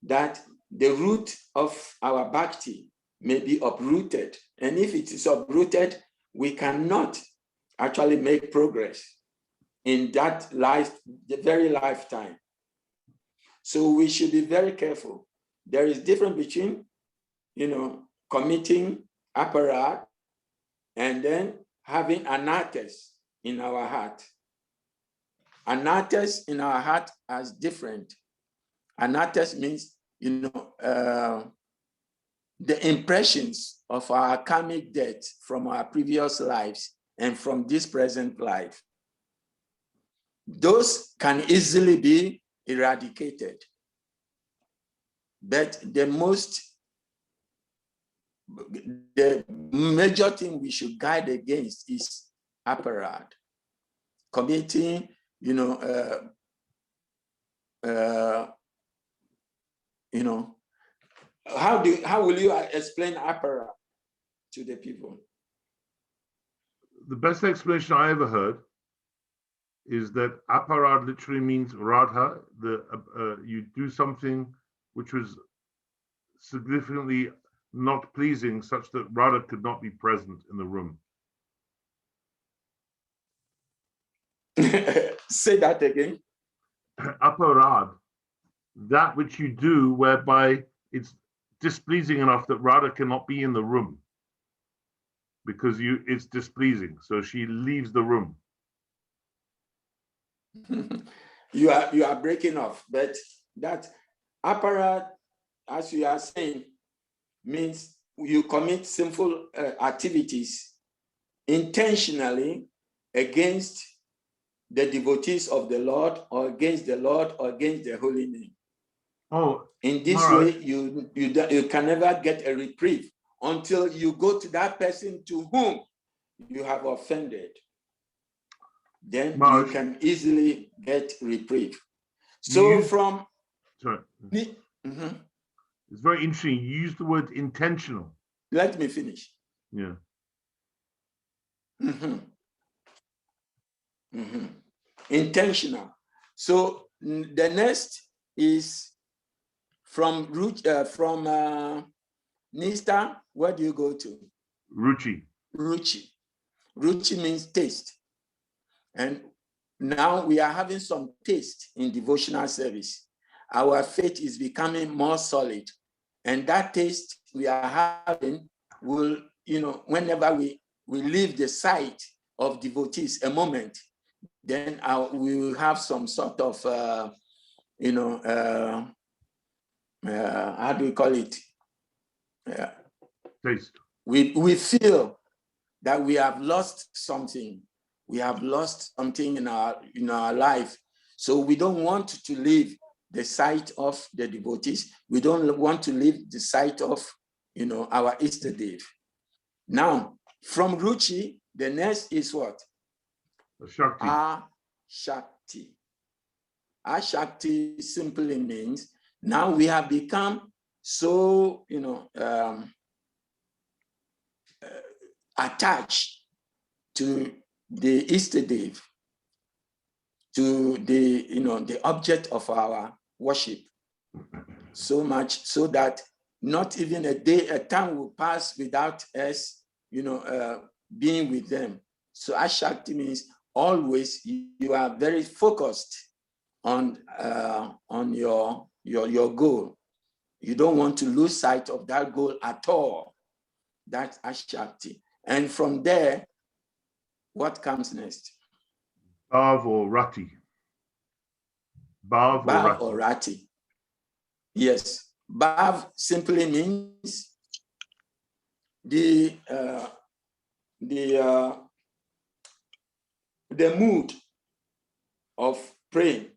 that the root of our bhakti may be uprooted. And if it is uprooted, we cannot actually make progress in that life, the very lifetime. So we should be very careful. There is difference between, committing aparad and then having anatas in our heart. Anatas in our heart is different. Anatas means, the impressions of our karmic debt from our previous lives and from this present life. those can easily be eradicated. But the major thing we should guard against is apparat, committing, how will you explain apparat to the people? The best explanation I ever heard is that aparad literally means radha. You do something which was significantly not pleasing, such that Radha could not be present in the room. Say that again. Aparad, that which you do whereby it's displeasing enough that Radha cannot be in the room because it's displeasing, so she leaves the room. You are breaking off, but that apparat, as you are saying, means you commit sinful activities intentionally against the devotees of the Lord, or against the Lord, or against the holy name. Oh, in this Maharaj, way, you can never get a reprieve until you go to that person to whom you have offended. Then Maharaj, you can easily get reprieve. So sorry. Mm-hmm. It's very interesting. You use the word intentional. Let me finish. Yeah. Mm-hmm. Mm-hmm. Intentional. So the next is from Nista. Where do you go to? Ruchi. Ruchi. Ruchi means taste. And now we are having some taste in devotional service. Our faith is becoming more solid. And that taste we are having will, whenever we leave the sight of devotees a moment, then we will have some sort of, how do we call it? Taste. We feel that we have lost something. We have lost something in our life. So we don't want to leave the sight of the devotees. We don't want to leave the sight of, our Ishtadev. Now, from Ruchi, the next is what? Shakti. Ashakti. Ashakti simply means now we have become so, attached to the Ishtadev, to the object of our worship, so much so that not even a time will pass without us, being with them. So Ashakti means always you are very focused on your goal. You don't want to lose sight of that goal at all. That's Ashakti. And from there, what comes next? Bhav or Rati. Bhav or Rati. Yes. Bhav simply means the mood of praying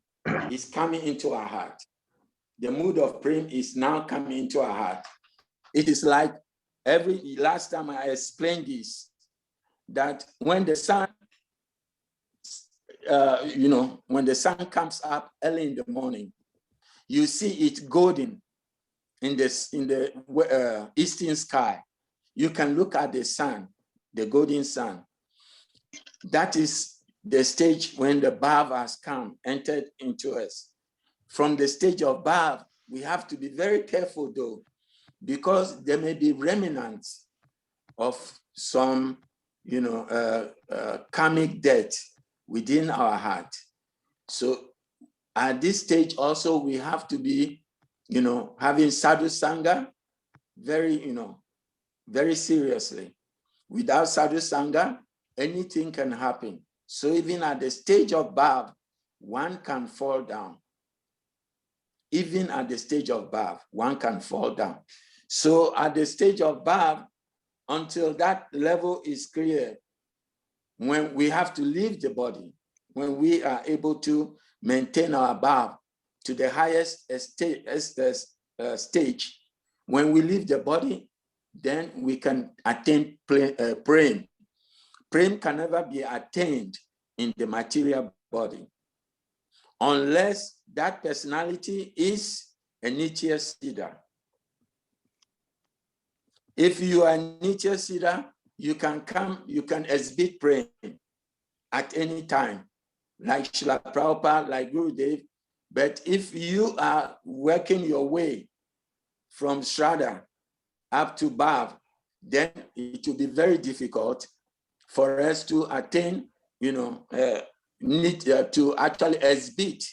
is coming into our heart. The mood of praying is now coming into our heart. It is like last time I explained this, that when the sun, when the sun comes up early in the morning, you see it golden in the eastern sky. You can look at the sun, the golden sun. That is the stage when the Bhav has entered into us. From the stage of Bhav, we have to be very careful though, because there may be remnants of some, karmic debt within our heart. So at this stage also, we have to be, having sadhu sangha very, very seriously. Without sadhu sangha, anything can happen. So even at the stage of Bhav, one can fall down. Even at the stage of Bhav, one can fall down. So at the stage of Bhav, until that level is clear, when we have to leave the body, when we are able to maintain our bhav to the highest stage, when we leave the body, then we can attain prem. Prem can never be attained in the material body unless that personality is a Nitya Siddha. If you are Nitya Siddha, you can exhibit prem at any time, like Srila Prabhupada, like Gurudev. But if you are working your way from Shraddha up to Bhav, then it will be very difficult for us to attain, to actually exhibit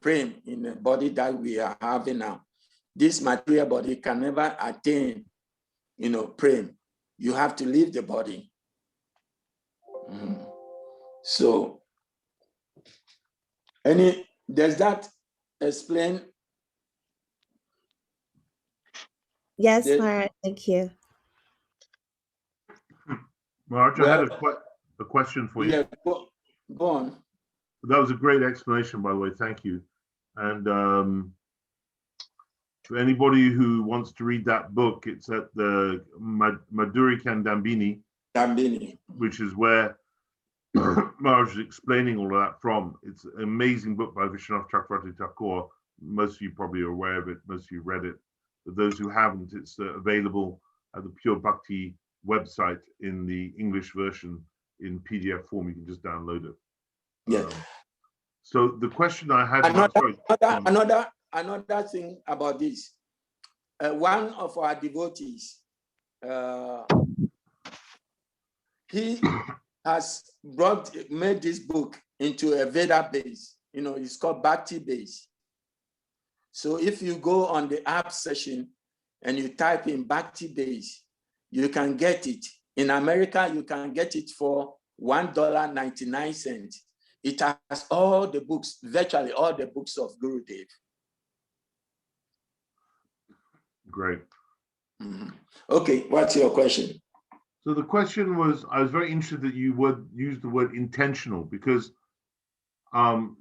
prem in the body that we are having now. This material body can never attain, prem. You have to leave the body. So, does that explain? Yes, Maharaj, thank you. Maharaja, I had a question for you. Yeah, go on. That was a great explanation, by the way. Thank you. And for anybody who wants to read that book, it's at the Madhuri Kandambini, which is where Maharaj is explaining all of that from. It's an amazing book by Vishwanath Chakravarti Thakur. Most of you probably are aware of it. Most of you read it. For those who haven't, it's available at the Pure Bhakti website in the English version in PDF form. You can just download it. Yeah. So the question I had another thing about this. One of our devotees, he has made this book into a Veda base. It's called Bhakti base. So if you go on the app session and you type in Bhakti base, you can get it. In America, you can get it for $1.99. It has all the books, virtually all the books of Gurudev. Great. Okay, what's your question? So the question was, I was very interested that you would use the word intentional, because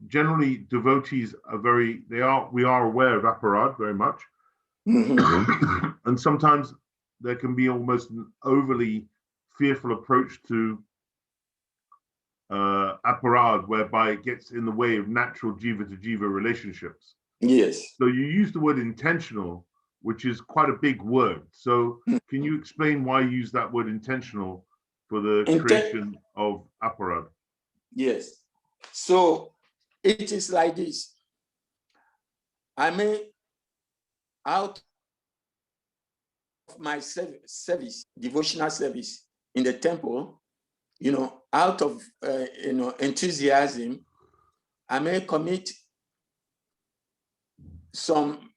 generally devotees are we are aware of aparad very much. And sometimes there can be almost an overly fearful approach to aparad, whereby it gets in the way of natural jiva to jiva relationships. Yes. So you use the word intentional, which is quite a big word. So can you explain why you use that word intentional for the creation of aparad? Yes. So it is like this. I may, out of my service, devotional service in the temple, out of enthusiasm, I may commit some,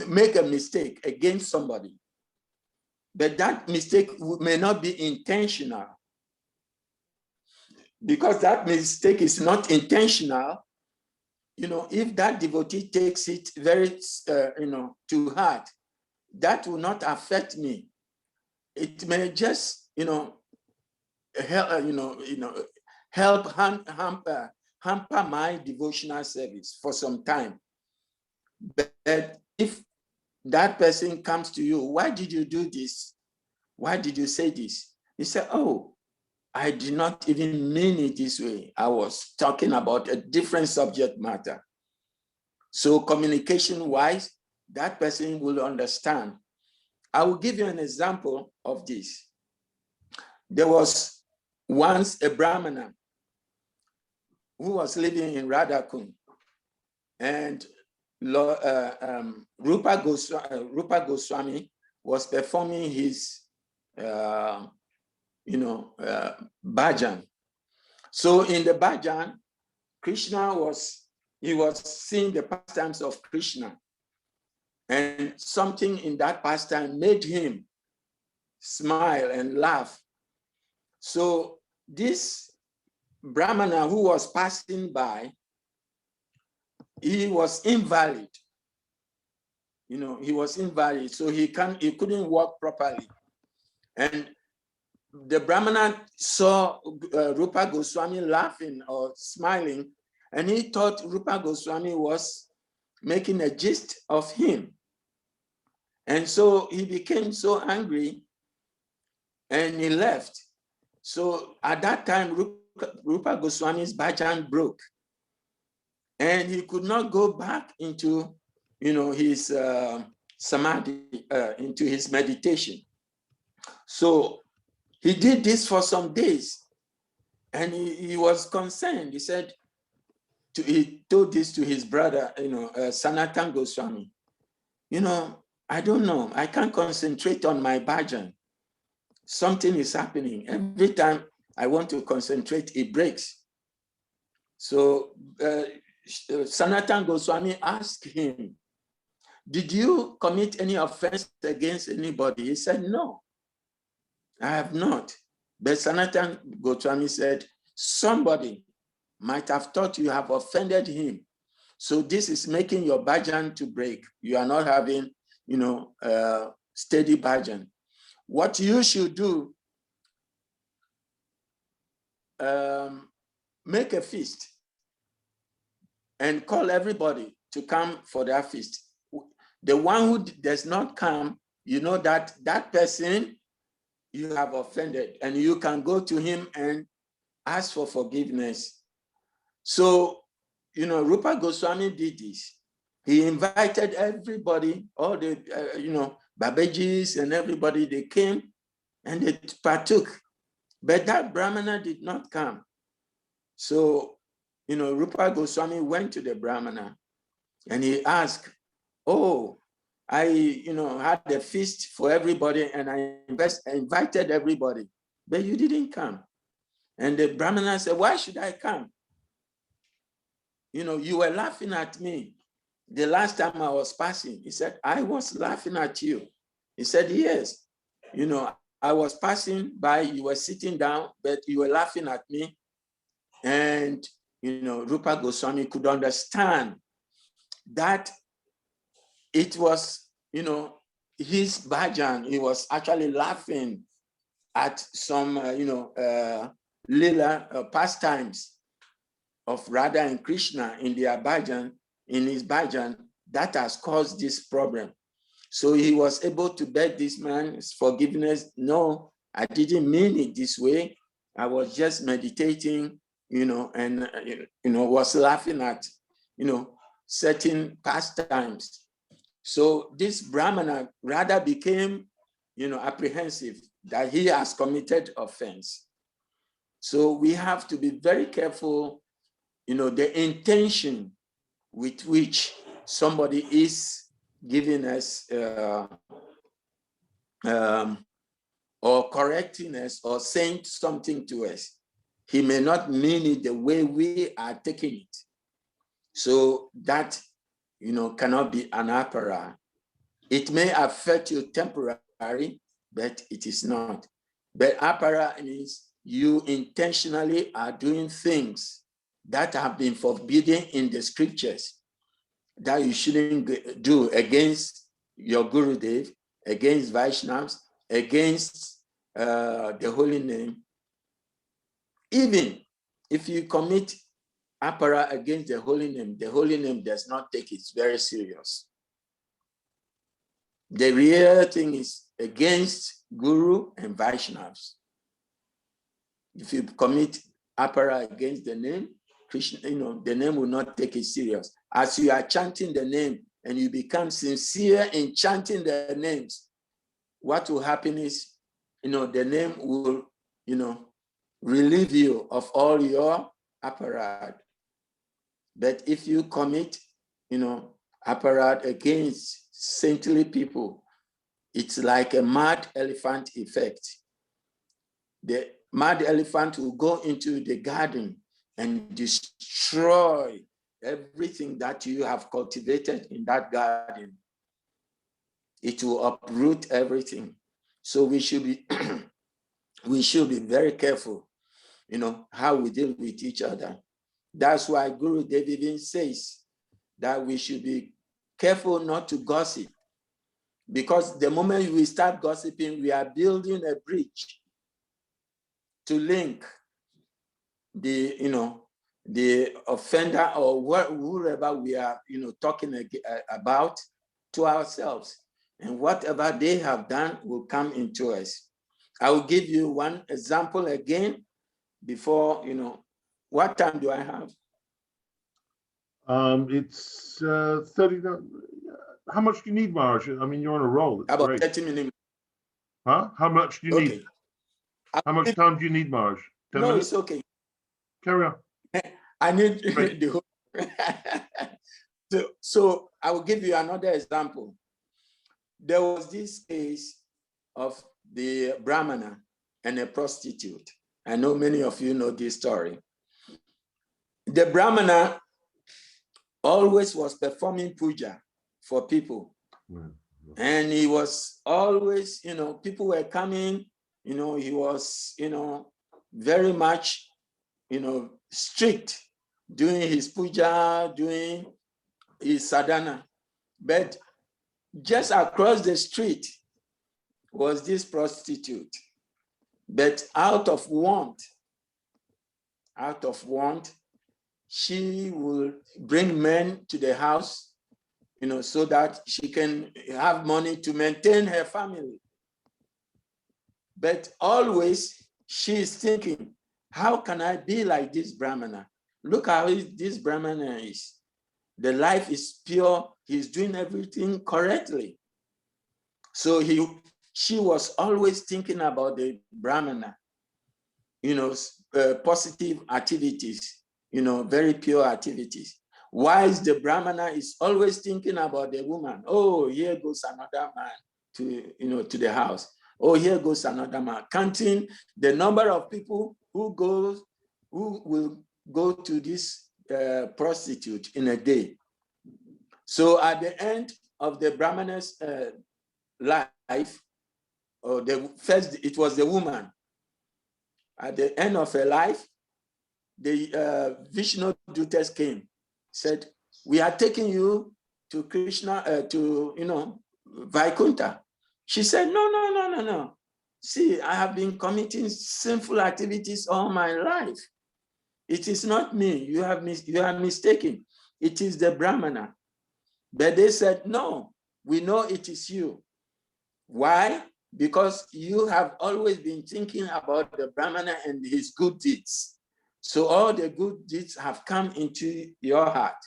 make a mistake against somebody. But that mistake may not be intentional. Because that mistake is not intentional, if that devotee takes it very, to heart, that will not affect me. It may just, help hamper my devotional service for some time. But if that person comes to you, why did you do this? Why did you say this? You say, oh, I did not even mean it this way. I was talking about a different subject matter. So communication-wise, that person will understand. I will give you an example of this. There was once a Brahmana who was living in Radhakund, and Rupa Goswami was performing his bhajan. So in the bhajan, Krishna was seeing the pastimes of Krishna, and something in that pastime made him smile and laugh. So this Brahmana who was passing by, he was invalid. He was invalid, so he couldn't walk properly. And the Brahmana saw Rupa Goswami laughing or smiling, and he thought Rupa Goswami was making a jest of him. And so he became so angry and he left. So at that time, Rupa Goswami's bhajan broke, and he could not go back into, his samadhi, into his meditation. So he did this for some days, and he was concerned. He said, he told this to his brother, Sanatan Goswami. I don't know. I can't concentrate on my bhajan. Something is happening. Every time I want to concentrate, it breaks. So Sanatan Goswami asked him, did you commit any offense against anybody? He said, no, I have not. But Sanatan Goswami said, somebody might have thought you have offended him. So this is making your bhajan to break. You are not having, steady bhajan. What you should do, make a feast and call everybody to come for that feast. The one who does not come, that person you have offended, and you can go to him and ask for forgiveness. So, Rupa Goswami did this. He invited everybody, all the, Babajis and everybody, they came and they partook. But that Brahmana did not come. So, Rupa Goswami went to the Brahmana and he asked, oh, I, had a feast for everybody and I invited everybody, but you didn't come. And the Brahmana said, why should I come? You were laughing at me the last time I was passing. He said, I was laughing at you. He said, yes, I was passing by, you were sitting down, but you were laughing at me. And, Rupa Goswami could understand that it was, his bhajan. He was actually laughing at some, Lila pastimes of Radha and Krishna in their bhajan, in his bhajan, that has caused this problem. So he was able to beg this man's forgiveness. No, I didn't mean it this way. I was just meditating, and, was laughing at, certain pastimes. So this Brahmana rather became, apprehensive that he has committed offense. So we have to be very careful, the intention with which somebody is giving us or correcting us or saying something to us. He may not mean it the way we are taking it. So that, cannot be an apara. It may affect you temporarily, but it is not. But apara means you intentionally are doing things that have been forbidden in the scriptures that you shouldn't do against your Gurudev, against Vaishnavas, against the holy name. Even if you commit apara against the holy name does not take it very serious. The real thing is against Guru and Vaishnavas. If you commit apara against the name, Krishna, the name will not take it serious. As you are chanting the name and you become sincere in chanting the names, what will happen is, the name will, relieve you of all your apparat. But if you commit, apparat against saintly people, it's like a mad elephant effect. The mad elephant will go into the garden and destroy everything that you have cultivated in that garden. It will uproot everything. So we should be we should be very careful, how we deal with each other. That's why Guru Dev even says that we should be careful not to gossip, because the moment we start gossiping, we are building a bridge to link the, the offender or whoever we are, talking about to ourselves. And whatever they have done will come into us. I will give you one example again before, what time do I have? It's 30. How much do you need, Maharaj? I mean, you're on a roll. It's About great. 30 minutes. Huh? How much do you need? How much time do you need, Maharaj? 10 no, minutes? it's okay. Carry on. I need Great. the whole. So I will give you another example. There was this case of the Brahmana and a prostitute. I know many of you know this story. The Brahmana always was performing puja for people. And he was always, people were coming, he was, very much, strict, doing his puja, doing his sadhana. But just across the street was this prostitute. But out of want, she will bring men to the house, so that she can have money to maintain her family. But always she is thinking, how can I be like this Brahmana? Look how this Brahmana is. The life is pure. He's doing everything correctly. So she was always thinking about the Brahmana, positive activities, very pure activities. Whilst the Brahmana is always thinking about the woman. Oh, here goes another man to the house. Oh, here goes another man. Counting the number of people who will go to this prostitute in a day. So at the end of the Brahmana's life, or it was the woman. At the end of her life, the Vishnu Dutas came, said, we are taking you to Krishna, to Vaikuntha. She said, no. See, I have been committing sinful activities all my life. It is not me. You are mistaken. It is the Brahmana. But they said, no, we know it is you. Why? Because you have always been thinking about the Brahmana and his good deeds. So all the good deeds have come into your heart.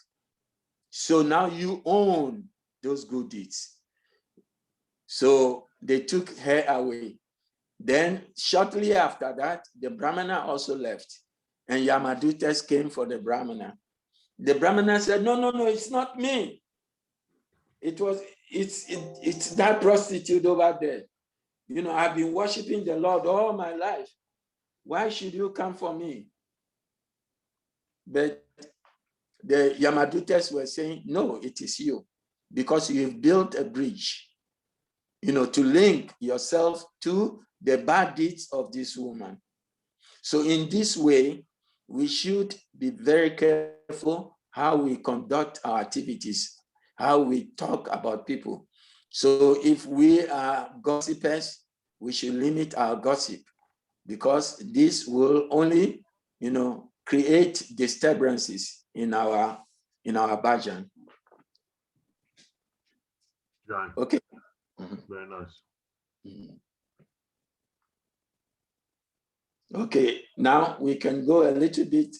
So now you own those good deeds. So they took her away. Then shortly after that, the Brahmana also left. And Yamadutas came for the Brahmana. The Brahmana said, no, it's not me. It's that prostitute over there. I've been worshiping the Lord all my life. Why should you come for me? But the Yamadutas were saying, no, it is you, because you've built a bridge, to link yourself to the bad deeds of this woman. So in this way, we should be very careful how we conduct our activities, how we talk about people. So if we are gossipers, we should limit our gossip, because this will only, create disturbances in our bhajan. Yeah. Okay. Very nice. Okay, now we can go a little bit.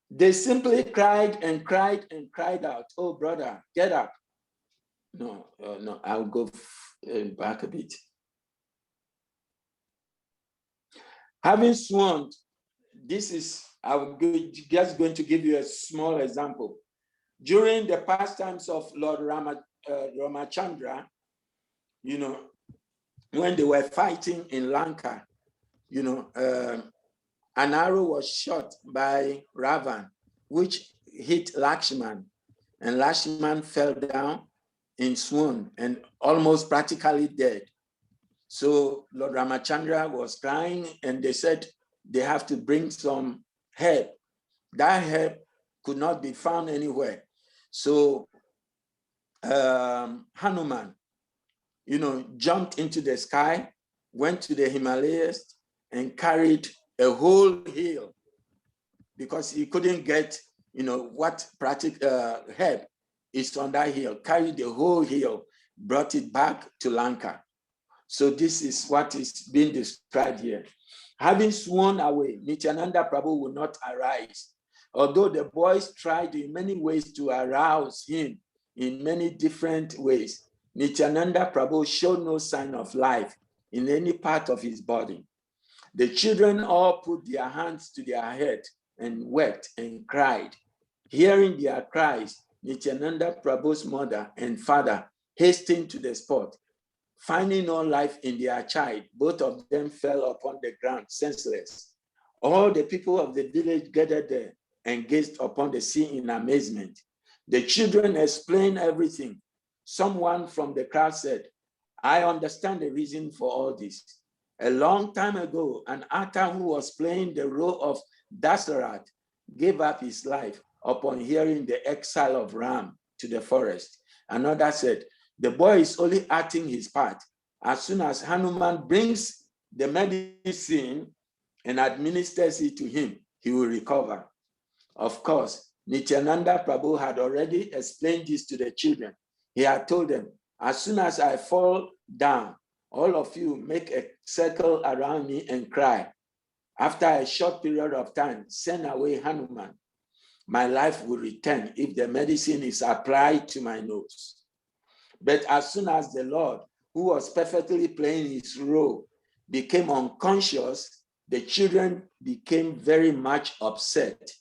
They simply cried and cried and cried out, oh, brother, get up. No, I'll go back a bit. Having sworn, I'm just going to give you a small example. During the pastimes of Lord Ramachandra, when they were fighting in Lanka, an arrow was shot by Ravan, which hit Lakshman, and Lakshman fell down in swoon and almost practically dead. So Lord Ramachandra was crying, and they said they have to bring some herb. That herb could not be found anywhere. So Hanuman jumped into the sky, went to the Himalayas, and carried a whole hill because he couldn't get, what help is on that hill, carried the whole hill, brought it back to Lanka. So this is what is being described here. Having sworn away, Nityananda Prabhu will not arise. Although the boys tried in many ways to arouse him in many different ways, Nityananda Prabhu showed no sign of life in any part of his body. The children all put their hands to their head and wept and cried. Hearing their cries, Nityananda Prabhu's mother and father hastened to the spot. Finding no life in their child, both of them fell upon the ground senseless. All the people of the village gathered there and gazed upon the scene in amazement. The children explained everything. Someone from the crowd said, "I understand the reason for all this. A long time ago, an actor who was playing the role of Dasarath gave up his life upon hearing the exile of Ram to the forest." Another said, "The boy is only acting his part. As soon as Hanuman brings the medicine and administers it to him, he will recover." Of course, Nityananda Prabhu had already explained this to the children. He had told them, "As soon as I fall down, all of you make a circle around me and cry. After a short period of time, send away Hanuman. My life will return if the medicine is applied to my nose." But as soon as the Lord, who was perfectly playing his role, became unconscious, the children became very much upset.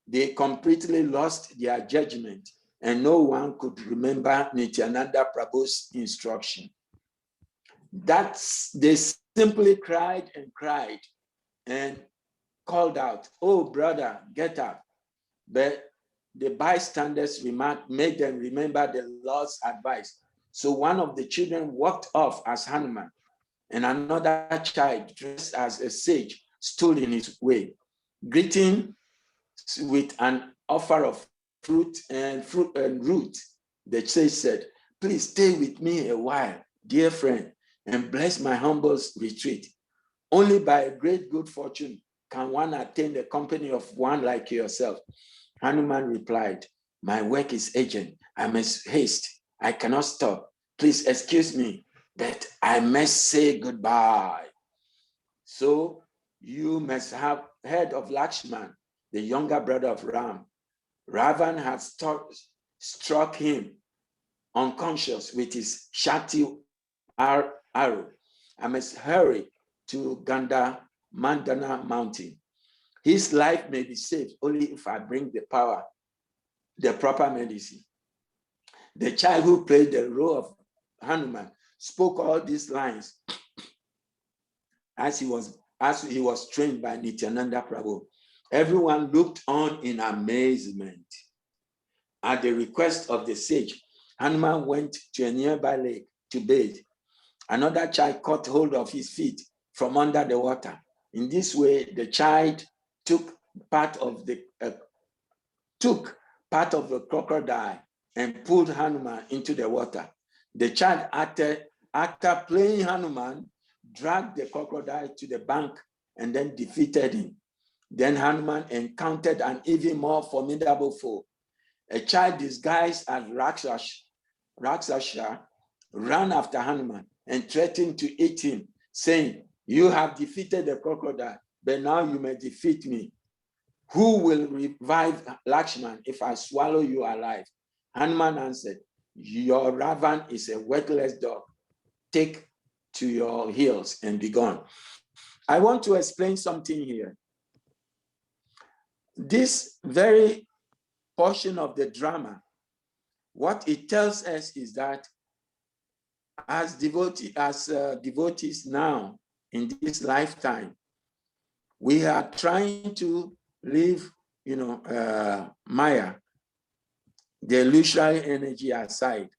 They completely lost their judgment, and no one could remember Nityananda Prabhu's instruction. They simply cried and called out, "Oh, brother, get up." But the bystanders' remark made them remember the Lord's advice. So one of the children walked off as Hanuman, and another child dressed as a sage stood in his way, greeting with an offer of fruit and root. The sage said, "Please stay with me a while, dear friend, and bless my humble retreat. Only by a great good fortune can one attain the company of one like yourself." Hanuman replied, "My work is urgent. I must haste. I cannot stop. Please excuse me, but I must say goodbye." So you must have heard of Lakshman, the younger brother of Ram. Ravan had struck him unconscious with his Shakti arrow. I must hurry to Mandana mountain. His life may be saved only if I bring the proper medicine. The child who played the role of Hanuman spoke all these lines as he was trained by Nityananda Prabhu. Everyone looked on in amazement. At the request of the sage, Hanuman went to a nearby lake to bathe. Another child caught hold of his feet from under the water. In this way, the child took part of the crocodile and pulled Hanuman into the water. The child, after playing Hanuman, dragged the crocodile to the bank and then defeated him. Then Hanuman encountered an even more formidable foe. A child disguised as Rakshasa ran after Hanuman and threatened to eat him, saying, "You have defeated the crocodile, but now you may defeat me. Who will revive Lakshman if I swallow you alive?" Hanuman answered, "Your Ravan is a worthless dog. Take to your heels and be gone." I want to explain something here. This very portion of the drama, what it tells us is that as devotees now in this lifetime, we are trying to leave, Maya, the illusory energy aside.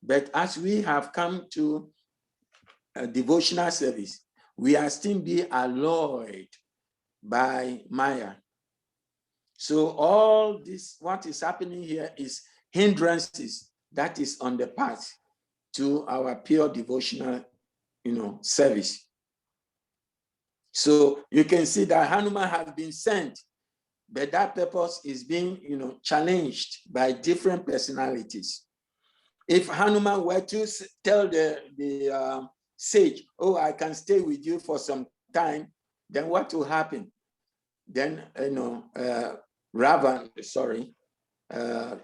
But as we have come to a devotional service, we are still being alloyed by Maya. So all this, what is happening here is hindrances that is on the path to our pure devotional, service. So you can see that Hanuman has been sent, but that purpose is being, challenged by different personalities. If Hanuman were to tell the sage, oh, I can stay with you for some time, then what will happen? Then,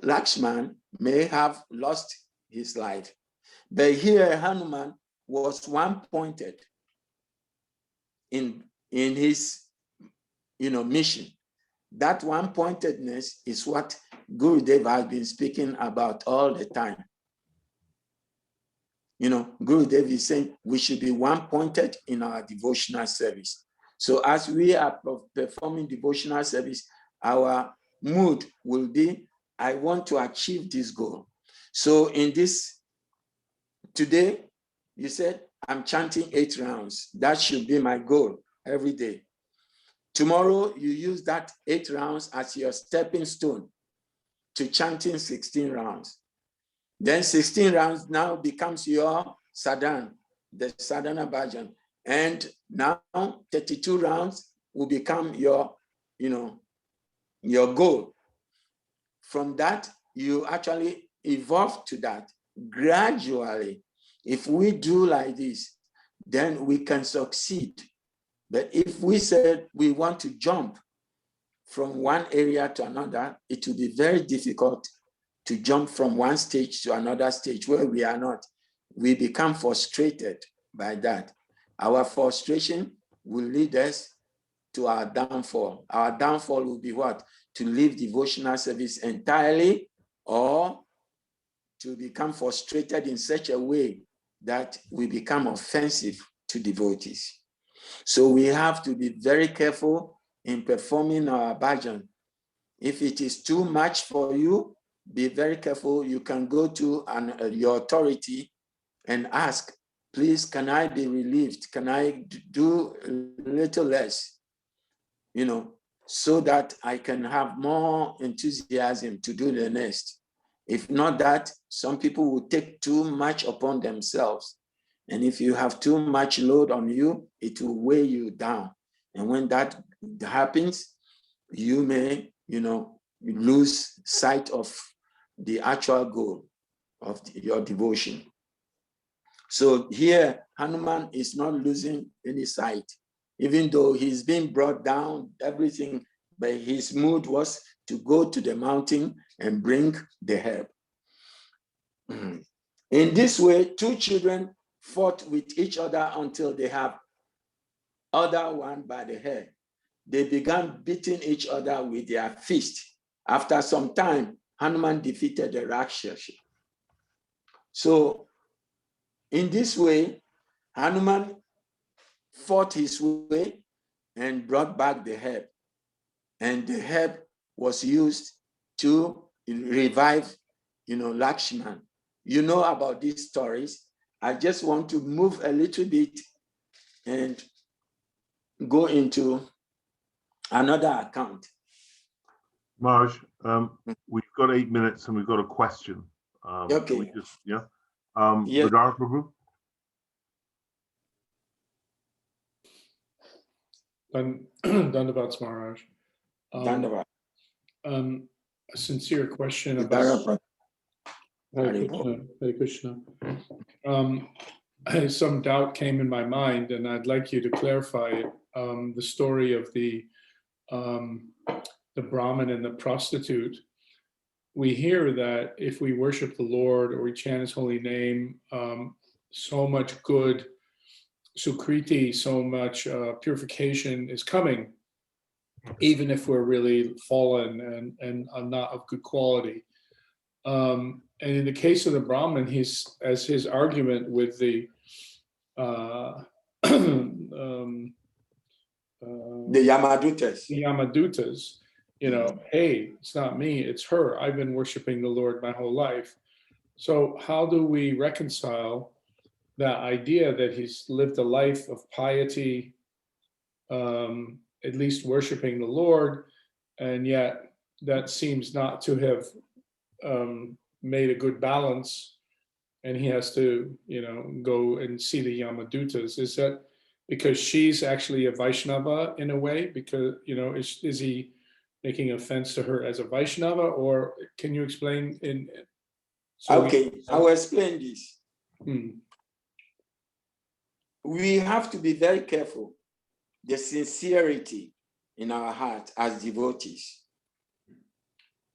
Lakshman may have lost his life. But here, Hanuman was one-pointed in his, mission. That one-pointedness is what Gurudev has been speaking about all the time. Gurudev is saying we should be one-pointed in our devotional service. So as we are performing devotional service, our mood will be, I want to achieve this goal. So in this, today, you said, I'm chanting 8 rounds. That should be my goal every day. Tomorrow, you use that 8 rounds as your stepping stone to chanting 16 rounds. Then 16 rounds now becomes your sadhana, the sadhana bhajan. And now 32 rounds will become your goal. From that, you actually evolve to that gradually. If we do like this, then we can succeed. But if we said we want to jump from one area to another, it will be very difficult to jump from one stage to another stage where we are not. We become frustrated by that. Our frustration will lead us to our downfall. Our downfall will be what? To leave devotional service entirely, or to become frustrated in such a way that we become offensive to devotees. So we have to be very careful in performing our bhajan. If it is too much for you, be very careful. You can go to your authority and ask, please, can I be relieved? Can I do a little less? So that I can have more enthusiasm to do the next. If not that, some people will take too much upon themselves. And if you have too much load on you, it will weigh you down. And when that happens, you may, lose sight of the actual goal of your devotion. So here, Hanuman is not losing any sight, even though he's being brought down, everything, but his mood was to go to the mountain and bring the herb. In this way, 2 children fought with each other until they have other one by the hair. They began beating each other with their fist. After some time, Hanuman defeated the Rakshasa. So in this way, Hanuman fought his way and brought back the herb. And the herb was used to revive, Lakshman. You know about these stories. I just want to move a little bit and go into another account. Maharaj, we've got 8 minutes and we've got a question. Okay. Yes. Yeah. Prabhu? Dandavats Maharaj. Dandavat. A sincere question about Hare Krishna. Some doubt came in my mind, and I'd like you to clarify it. The story of the Brahmin and the prostitute. We hear that if we worship the Lord or we chant His holy name, so much good, sukriti, so much purification is coming, even if we're really fallen and not of good quality. And in the case of the Brahmin, as his argument with the Yamadutas, hey, it's not me, it's her. I've been worshiping the Lord my whole life. So how do we reconcile that idea that he's lived a life of piety, at least worshiping the Lord, and yet that seems not to have made a good balance and he has to, go and see the Yamadutas. Is that because she's actually a Vaishnava in a way? Because, is he making offense to her as a Vaishnava, or can you explain Okay, I will explain this. Hmm. We have to be very careful, the sincerity in our heart as devotees.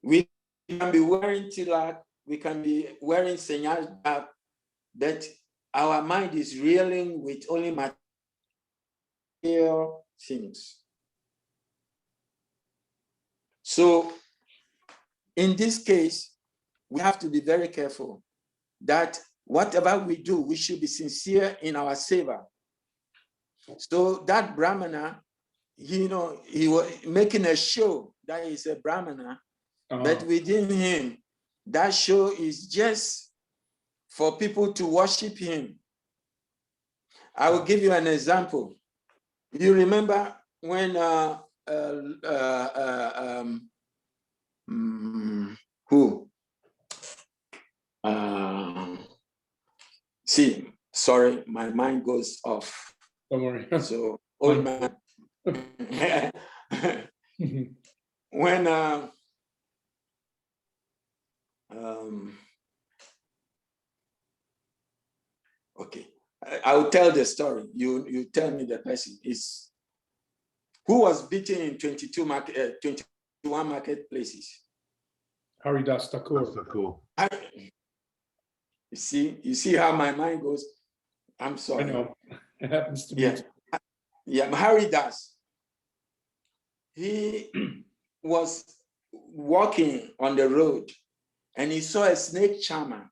We can be wearing tilak, we can be wearing senyal, but our mind is reeling with only material things. So in this case, we have to be very careful that whatever we do, we should be sincere in our seva. So that Brahmana, he was making a show that he's a Brahmana, but within him, that show is just for people to worship him. I will give you an example. You remember when sorry, my mind goes off. Don't worry. So old man. When okay, I will tell the story. You tell me the person is who was beaten in 21 marketplaces. Haridas Thakur. You see how my mind goes. I'm sorry. I know. It happens to me. Yeah, Maharaja. He was walking on the road and he saw a snake charmer.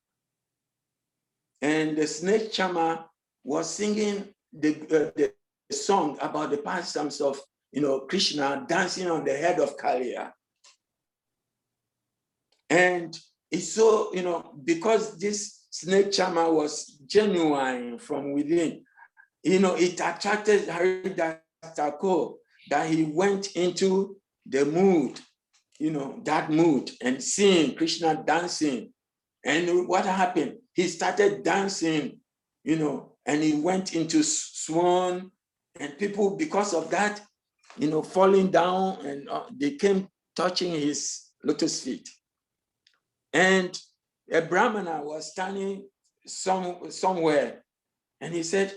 And the snake charmer was singing the song about the pastimes of Krishna dancing on the head of Kaliya. And it's so, because this snake charmer was genuine from within, it attracted Haridas Thakur that he went into the mood, that mood, and seeing Krishna dancing. And what happened? He started dancing, and he went into swoon, and people, because of that, falling down, and they came touching his lotus feet. And a Brahmana was standing somewhere, and he said,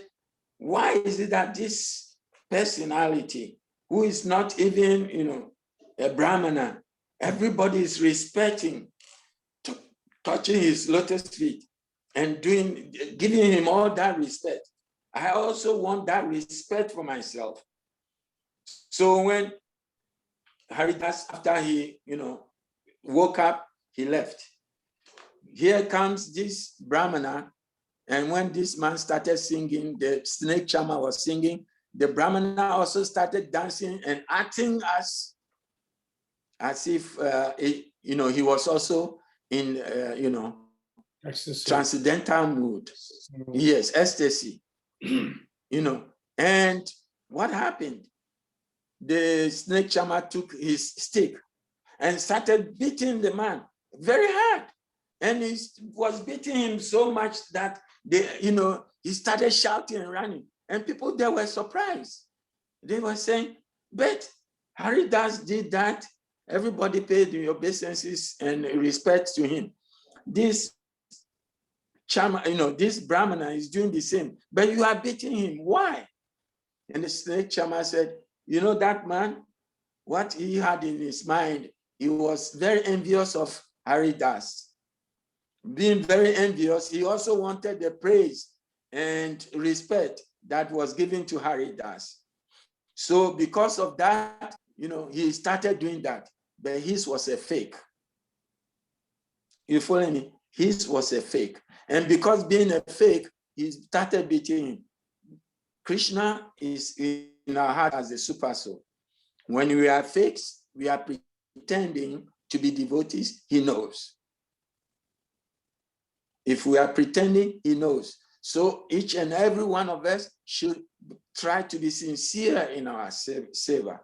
why is it that this personality, who is not even, a Brahmana, everybody is respecting, touching his lotus feet and giving him all that respect. I also want that respect for myself. So when Haridas, after he, woke up, he left. Here comes this Brahmana, and when this man started singing, the snake charmer was singing, the Brahmana also started dancing and acting as if he was also in Ecstasy. transcendental mood. Yes, ecstasy. And what happened? The snake charmer took his stick and started beating the man very hard. And he was beating him so much that he started shouting and running. And people there were surprised. They were saying, but Haridas did that. Everybody paid obeisances and respect to him. This charmer, this Brahmana is doing the same, but you are beating him. Why? And the snake charmer said, that man, what he had in his mind, he was very envious of Haridas. Being very envious, he also wanted the praise and respect that was given to Haridas. So because of that, he started doing that, but his was a fake. You follow me? His was a fake. And because being a fake, he started beating him. Krishna is in our heart as a super soul. When we are fakes, we are pretending to be devotees, he knows. If we are pretending, he knows. So each and every one of us should try to be sincere in our seva.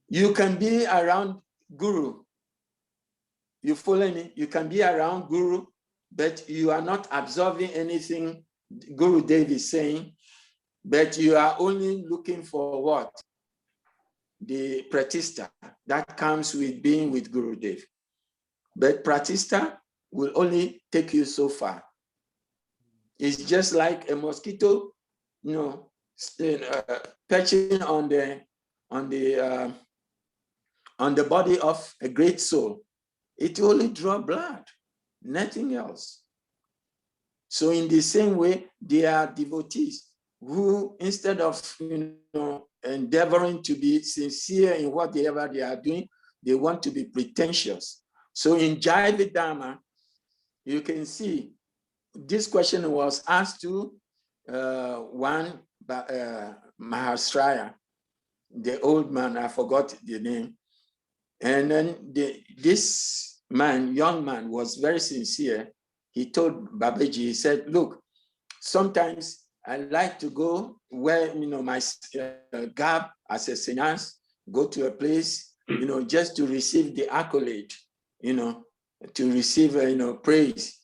You can be around Guru. You follow me? You can be around Guru, but you are not absorbing anything Guru Dev is saying, but you are only looking for what? The pratista that comes with being with Guru Dev. But pratista will only take you so far. It's just like a mosquito, perching on the body of a great soul. It will only draw blood, nothing else. So in the same way, there are devotees who, instead of endeavoring to be sincere in whatever they are doing, they want to be pretentious. So in Jaiva Dharma, you can see this question was asked to one Maharaja, the old man, I forgot the name. And then this man, young man, was very sincere. He told Babaji, he said, look, sometimes I like to go where, my gap as a seance, go to a place, just to receive the accolade, to receive, praise.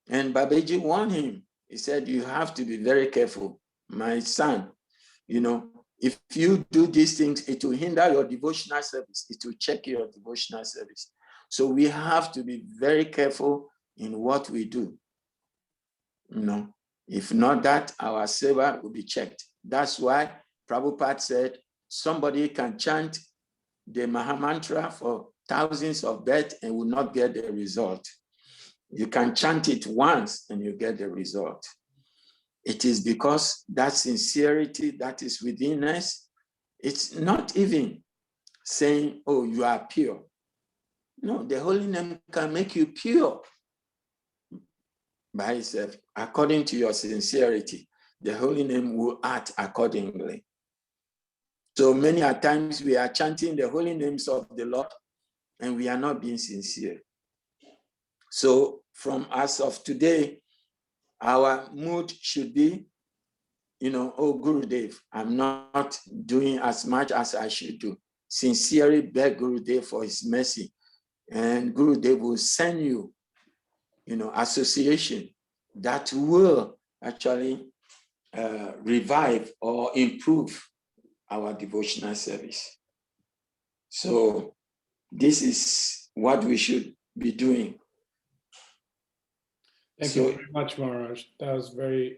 And Babaji warned him. He said, you have to be very careful, my son. If you do these things, it will hinder your devotional service. It will check your devotional service. So we have to be very careful in what we do. If not that, our seva will be checked. That's why Prabhupada said, somebody can chant the Mahamantra for thousands of births and will not get the result. You can chant it once and you get the result. It is because that sincerity that is within us, it's not even saying, oh, you are pure. No, the holy name can make you pure by itself. According to your sincerity, the holy name will act accordingly. So many a times we are chanting the holy names of the Lord and we are not being sincere. So from as of today, our mood should be, oh, Gurudev, I'm not doing as much as I should do. Sincerely beg Gurudev for his mercy. And Gurudev will send you, association that will actually revive or improve our devotional service. So this is what we should be doing. Thank you very much, Maharaj. That was very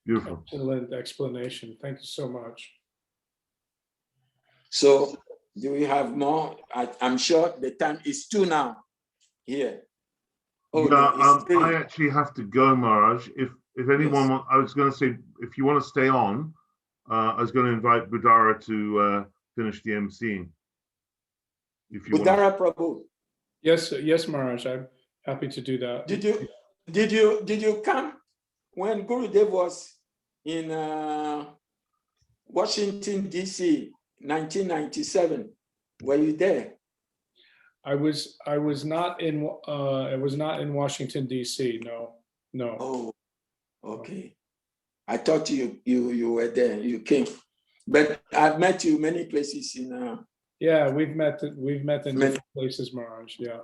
beautiful, excellent explanation. Thank you so much. So do we have more? I'm sure the time is 2 now here. Oh, yeah, no, I actually have to go, Maharaj. If anyone wants, I was going to say, if you want to stay on, I was going to invite Budara to finish the emceeing. If you Budara Prabhu. Yes, Maharaj. I'm happy to do that. Did you come when Gurudev was in Washington, D.C., 1997? Were you there? I was not in Washington, D.C. No. Oh, okay. I thought you were there. You came, but I've met you many places in. Yeah, we've met in different places, Maharaj. Yeah.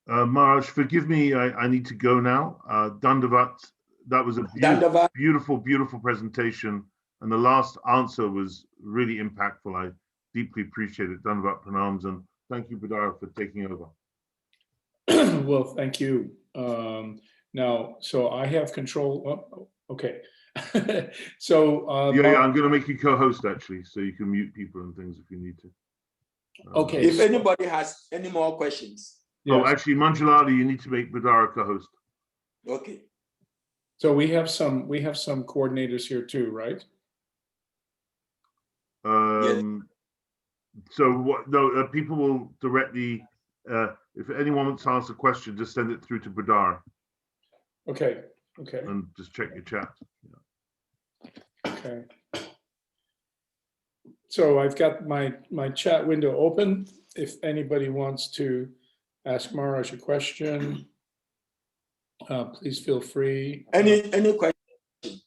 Maharaj, forgive me. I need to go now. Dandavat. That was a beautiful, beautiful presentation, and the last answer was really impactful. I deeply appreciate it. Dandavat pranams, and thank you, Budara, for taking over. Well, thank you. Now, so I have control. Oh, okay. So yeah, I'm going to make you co-host actually, so you can mute people and things if you need to. Okay. If anybody has any more questions. Yes. Oh, actually, Manjulali, you need to make Budara co-host. Okay. So we have some coordinators here too, right? Yes. So what? No, people will directly. If anyone wants to ask a question, just send it through to Budara. Okay. And just check your chat. Yeah. Okay. So I've got my chat window open. If anybody wants to ask Maharaj a question, please feel free. Any question?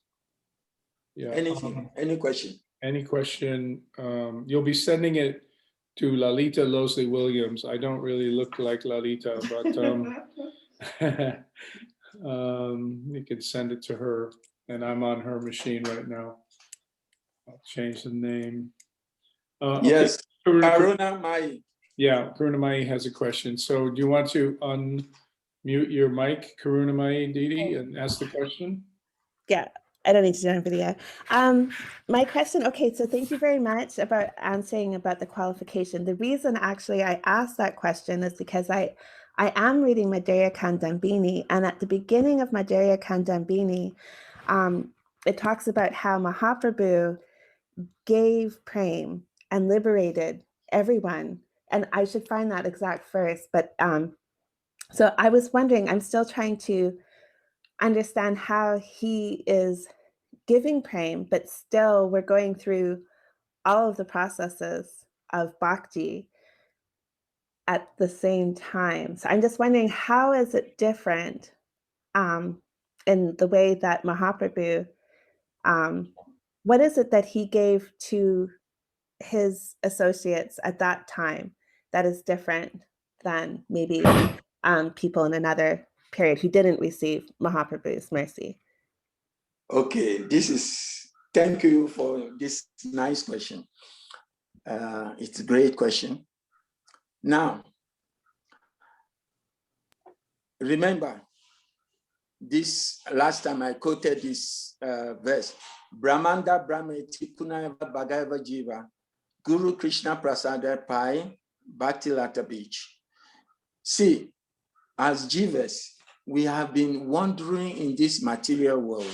Yeah. Anything? Any question? Any question? You'll be sending it to Lalita Losley Williams. I don't really look like Lalita, but You can send it to her, and I'm on her machine right now. I'll change the name. Okay. Yes, Karuna, Karuna Mai. yeah, Karuna Mai has a question. So do you want to unmute your mic, Karuna Mai Didi, and ask the question? Yeah, I don't need to do a video. My question, okay, so thank you very much about answering about the qualification. The reason actually I asked that question is because I am reading Madhurya Kandambini, and at the beginning of Madhurya Kandambini, it talks about how Mahaprabhu gave prem and liberated everyone. And I should find that exact verse, but so I was wondering, I'm still trying to understand how he is giving prem, but still we're going through all of the processes of bhakti at the same time. So I'm just wondering, how is it different in the way that Mahaprabhu, what is it that he gave to his associates at that time that is different than maybe people in another period who didn't receive Mahaprabhu's mercy? Okay, thank you for this nice question. It's a great question. Now, remember, this last time I quoted this verse, Brahmanda Brahmeti Punayava Bhagava Jiva, Guru Krishna Prasada Pai, Bhakti Lata Beach. See, as jivas, we have been wandering in this material world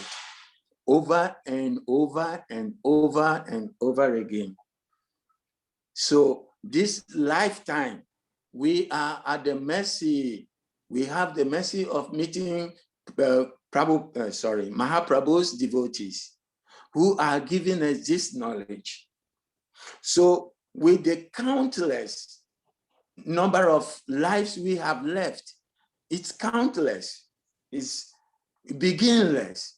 over and over and over and over again. So this lifetime, we are at the mercy, we have the mercy of meeting Mahaprabhu's devotees who are giving us this knowledge. So with the countless number of lives we have left, it's countless, it's beginningless.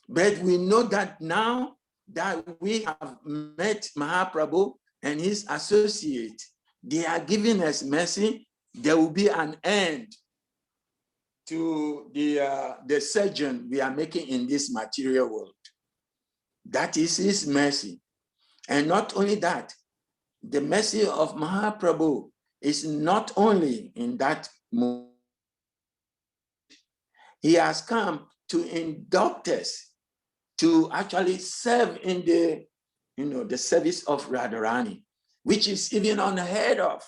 But we know that now that we have met Mahaprabhu and his associate, they are giving us mercy, there will be an end to the surgeon we are making in this material world. That is his mercy. And not only that, the mercy of Mahaprabhu is not only in that moment. He has come to induct us to actually serve in the service of Radharani, which is even unheard of.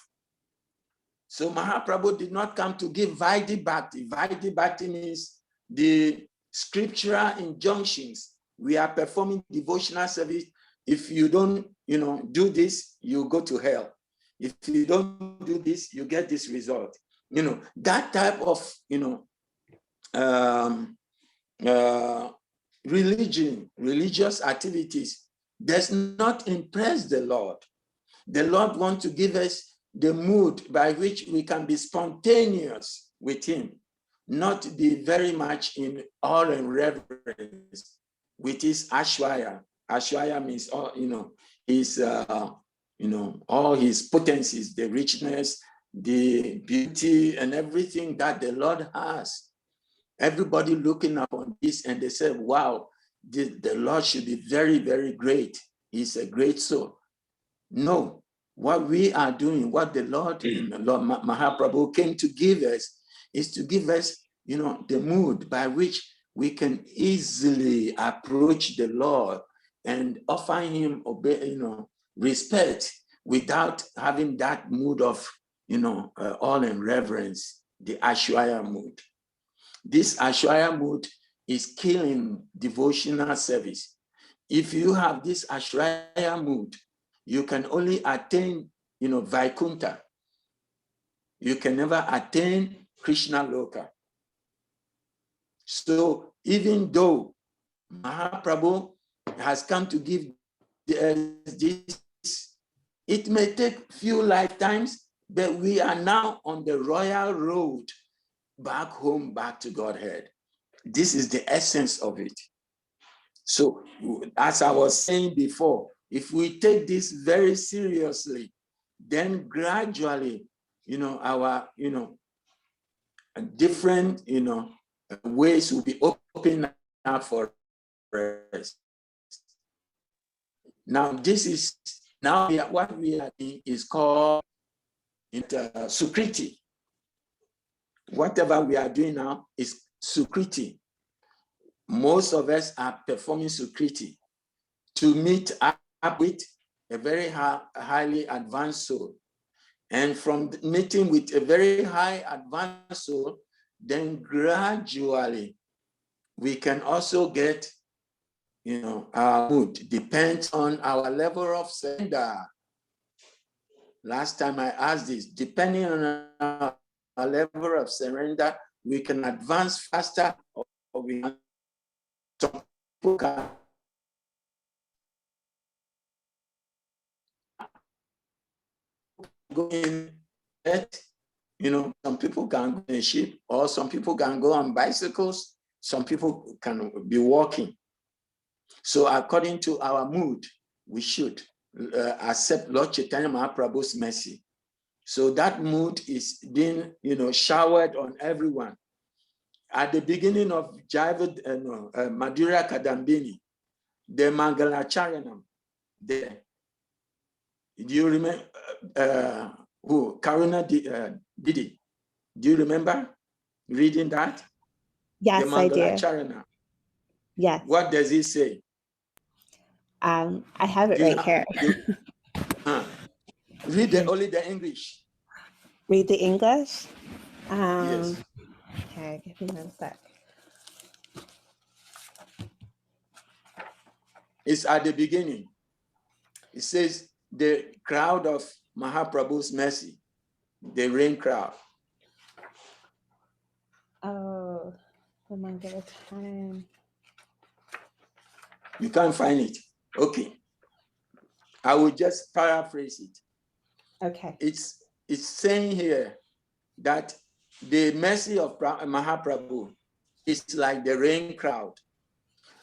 So Mahaprabhu did not come to give Vaidhi Bhakti. Vaidhi Bhakti means the scriptural injunctions. We are performing devotional service. If you don't, do this, you go to hell. If you don't do this, you get this result. That type of, religious activities does not impress the Lord. The Lord wants to give us the mood by which we can be spontaneous with him, not be very much in awe and reverence with his Ashwaya. Ashwaya means all, his all his potencies, the richness, the beauty, and everything that the Lord has. Everybody looking upon this and they said, wow, the Lord should be very, very great. He's a great soul. No, what we are doing, what the Lord Mahaprabhu came to give us is to give us, the mood by which we can easily approach the Lord and offer him respect without having that mood of, awe and reverence, the Ashwaya mood. This Ashwaya mood is killing devotional service. If you have this Ashwaya mood, you can only attain, Vaikuntha. You can never attain Krishna Loka. So even though Mahaprabhu has come to give this, it may take few lifetimes, but we are now on the royal road back home, back to Godhead. This is the essence of it. So as I was saying before, if we take this very seriously, then gradually, our different, ways will be open up for us. Now, what we are doing is called Sukriti. Whatever we are doing now is Sukriti. Most of us are performing Sukriti to meet up with a very highly advanced soul. And from meeting with a very high advanced soul, then gradually we can also get, our mood depends on our level of surrender. Last time I asked this, depending on our level of surrender, we can advance faster, or we can, some people can go in bed, some people can go in a ship, or some people can go on bicycles, some people can be walking. So according to our mood, we should accept Lord Chaitanya Mahaprabhu's mercy. So that mood is being, showered on everyone. At the beginning of Madhura Kadambini, the Mangalacharanam, do you remember who? Karuna Didi. Do you remember reading that? Yes, the I do. Mangalacharana. Yes. What does it say? I have it right here. Read only the English. Read the English? Yes. Okay, give me 1 sec. It's at the beginning. It says, the crowd of Mahaprabhu's mercy, the rain crowd. Oh, the Mangala time. You can't find it. Okay. I will just paraphrase it. Okay. It's saying here that the mercy of Mahaprabhu is like the rain crowd.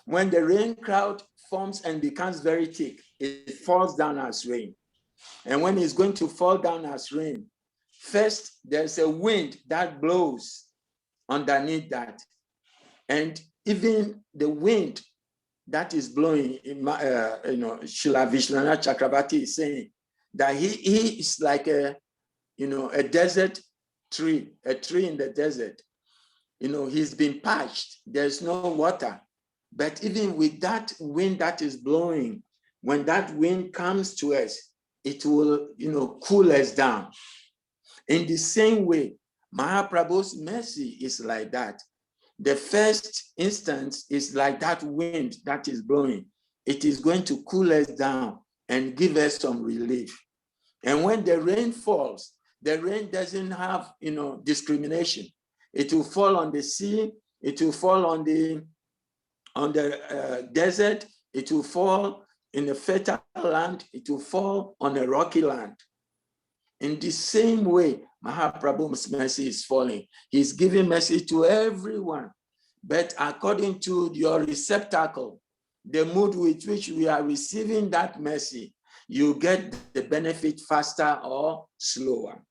When the rain cloud forms and becomes very thick, it falls down as rain. And when it's going to fall down as rain, first there's a wind that blows underneath that. And even the wind that is blowing, Srila Vishwanath Chakravarti is saying that he is like a desert tree, a tree in the desert. He's been parched, there's no water. But even with that wind that is blowing, when that wind comes to us, it will, cool us down. In the same way, Mahaprabhu's mercy is like that. The first instance is like that wind that is blowing. It is going to cool us down and give us some relief. And when the rain falls, the rain doesn't have, discrimination. It will fall on the sea, it will fall on the desert, it will fall in a fertile land, it will fall on a rocky land. In the same way, Mahaprabhu's mercy is falling. He's giving mercy to everyone. But according to your receptacle, the mood with which we are receiving that mercy, you get the benefit faster or slower.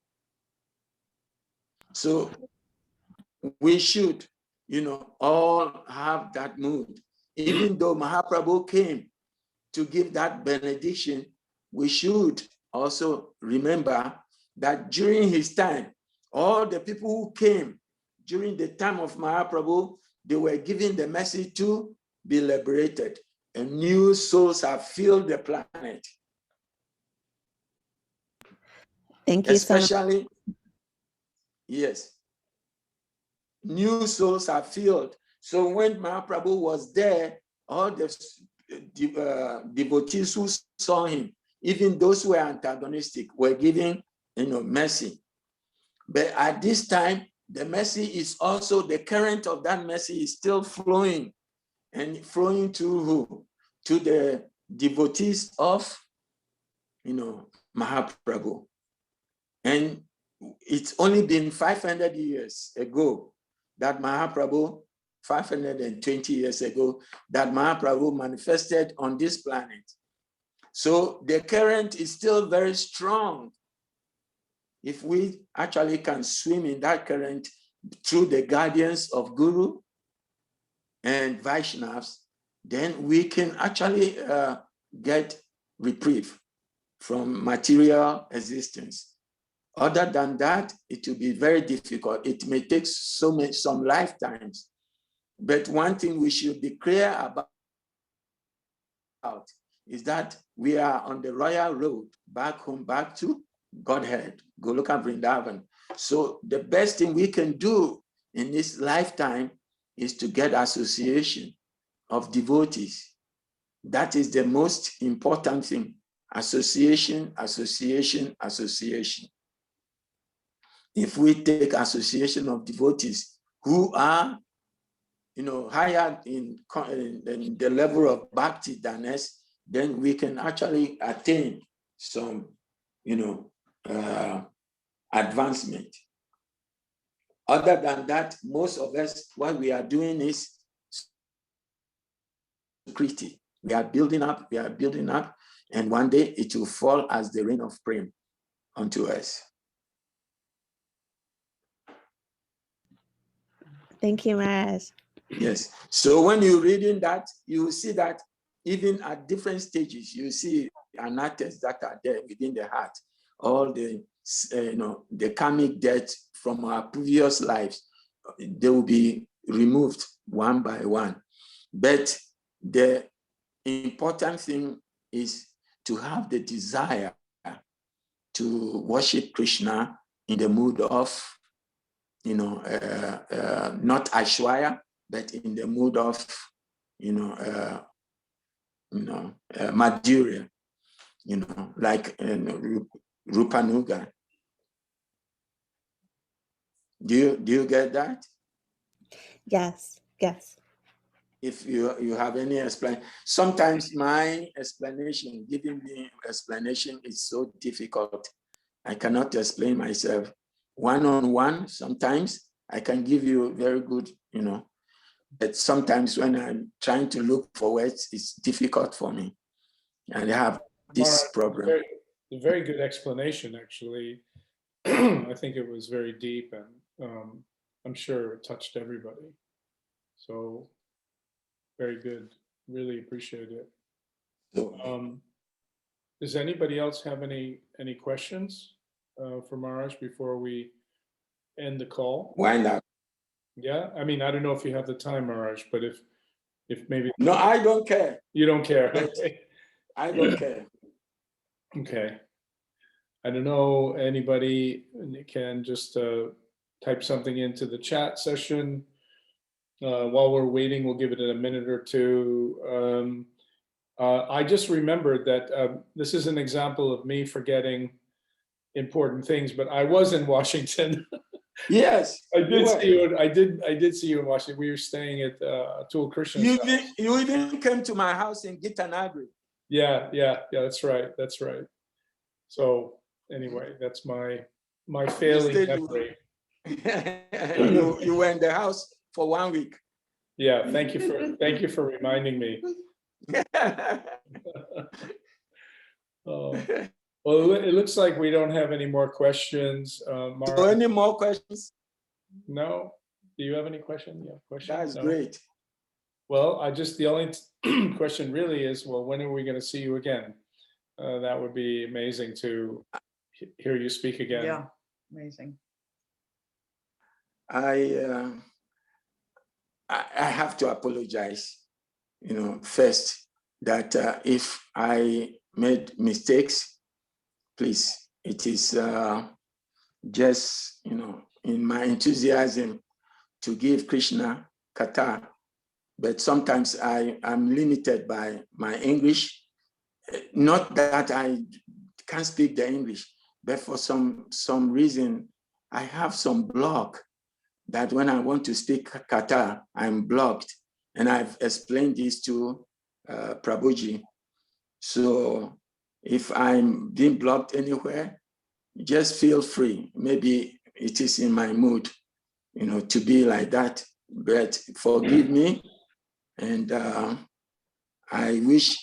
So we should, all have that mood. Even though Mahaprabhu came to give that benediction, we should also remember that during his time, all the people who came during the time of Mahaprabhu, they were given the message to be liberated, and new souls have filled the planet. Thank you so much. Especially, yes, new souls are filled. So when Mahaprabhu was there, all the devotees who saw him, even those who were antagonistic, were given, mercy. But at this time, the mercy is also, the current of that mercy is still flowing, and flowing to who? To the devotees of, Mahaprabhu. And it's only been 500 years ago that Mahaprabhu, 520 years ago, that Mahaprabhu manifested on this planet. So the current is still very strong. If we actually can swim in that current, through the guardians of Guru and Vaishnavas, then we can actually get reprieve from material existence. Other than that, it will be very difficult. It may take some lifetimes. But one thing we should be clear about is that we are on the royal road back home, back to Godhead, Goloka Vrindavan. So the best thing we can do in this lifetime is to get association of devotees. That is the most important thing. Association, association, association. If we take association of devotees who are, higher in the level of bhakti than us, then we can actually attain some, advancement. Other than that, most of us, what we are doing is Kriti. We are building up, and one day it will fall as the rain of prem unto us. Thank you, Maharaj. Yes. So when you're reading that, you see that even at different stages, you see anarthas that are there within the heart, all the the karmic debt from our previous lives, they will be removed one by one. But the important thing is to have the desire to worship Krishna in the mood of, not Aishwarya, but in the mood of, Madhurya, like Rupanuga. Do you get that? Yes. If you have any explanation, sometimes my explanation, giving me explanation is so difficult. I cannot explain myself one-on-one. Sometimes I can give you very good, but sometimes when I'm trying to look for words, it's difficult for me. And I have this problem. Very good explanation, actually. I think it was very deep, and I'm sure it touched everybody. So very good. Really appreciate it. Does anybody else have any questions for Maharaj before we end the call? Why not? Yeah, I mean, I don't know if you have the time, Maharaj, but if maybe. No, I don't care. You don't care. Okay. I don't care. Okay. I don't know, anybody can just type something into the chat session. While we're waiting, we'll give it a minute or two. I just remembered that this is an example of me forgetting important things, but I was in Washington. Yes, I did see you. I did see you in Washington. We were staying at Atul Krishna's house. You even came to my house in Gitanagri. Yeah. That's right. So anyway, that's my failing memory. You were in the house for 1 week. Yeah, thank you for reminding me. Well, it looks like we don't have any more questions. Any more questions? No. Do you have any questions? Yeah, questions. That's great. Well, the only question really is, well, when are we going to see you again? That would be amazing to hear you speak again. Yeah, amazing. I have to apologize, first, that if I made mistakes, please, it is just, in my enthusiasm to give Krishna Katha, but sometimes I am limited by my English. Not that I can't speak the English, but for some reason, I have some block that when I want to speak Katha, I'm blocked. And I've explained this to Prabhuji. So if I'm being blocked anywhere, just feel free. Maybe it is in my mood, to be like that, but forgive me. And I wish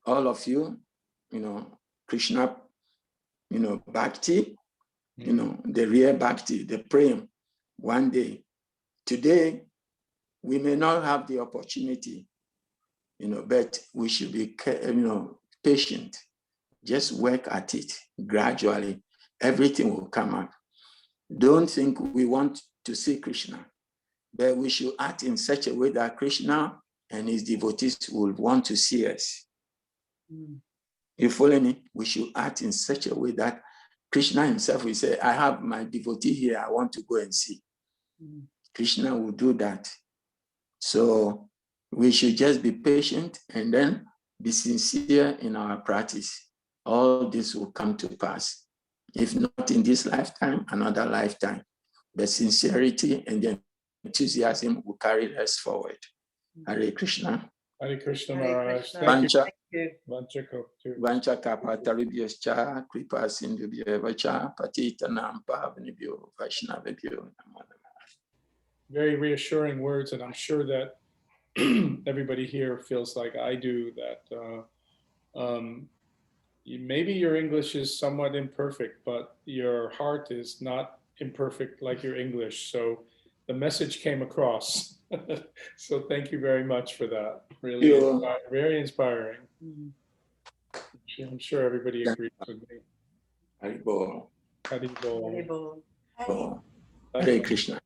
all of you, Krishna, Bhakti, the real Bhakti, the praying, one day. Today, we may not have the opportunity, but we should be, patient. Just work at it gradually. Everything will come up. Don't think we want to see Krishna, but we should act in such a way that Krishna and his devotees will want to see us. You follow me? We should act in such a way that Krishna himself will say, I have my devotee here, I want to go and see. Krishna will do that. So we should just be patient and then be sincere in our practice. All this will come to pass. If not in this lifetime, another lifetime. The sincerity and the enthusiasm will carry us forward. Hare Krishna. Hare Krishna Hare Maharaj. Krishna. Thank you. Thank you. Vancha kapataribhyascha kripa sindhubhya vacha patitanam pavanibhyo vaishnavibhyo namo namah. Very reassuring words, and I'm sure that everybody here feels like I do, that maybe your English is somewhat imperfect, but your heart is not imperfect like your English. So the message came across. So thank you very much for that. Really very inspiring. I'm sure everybody agrees with me. Haribol. Haribol. Haribol. Hare Krishna.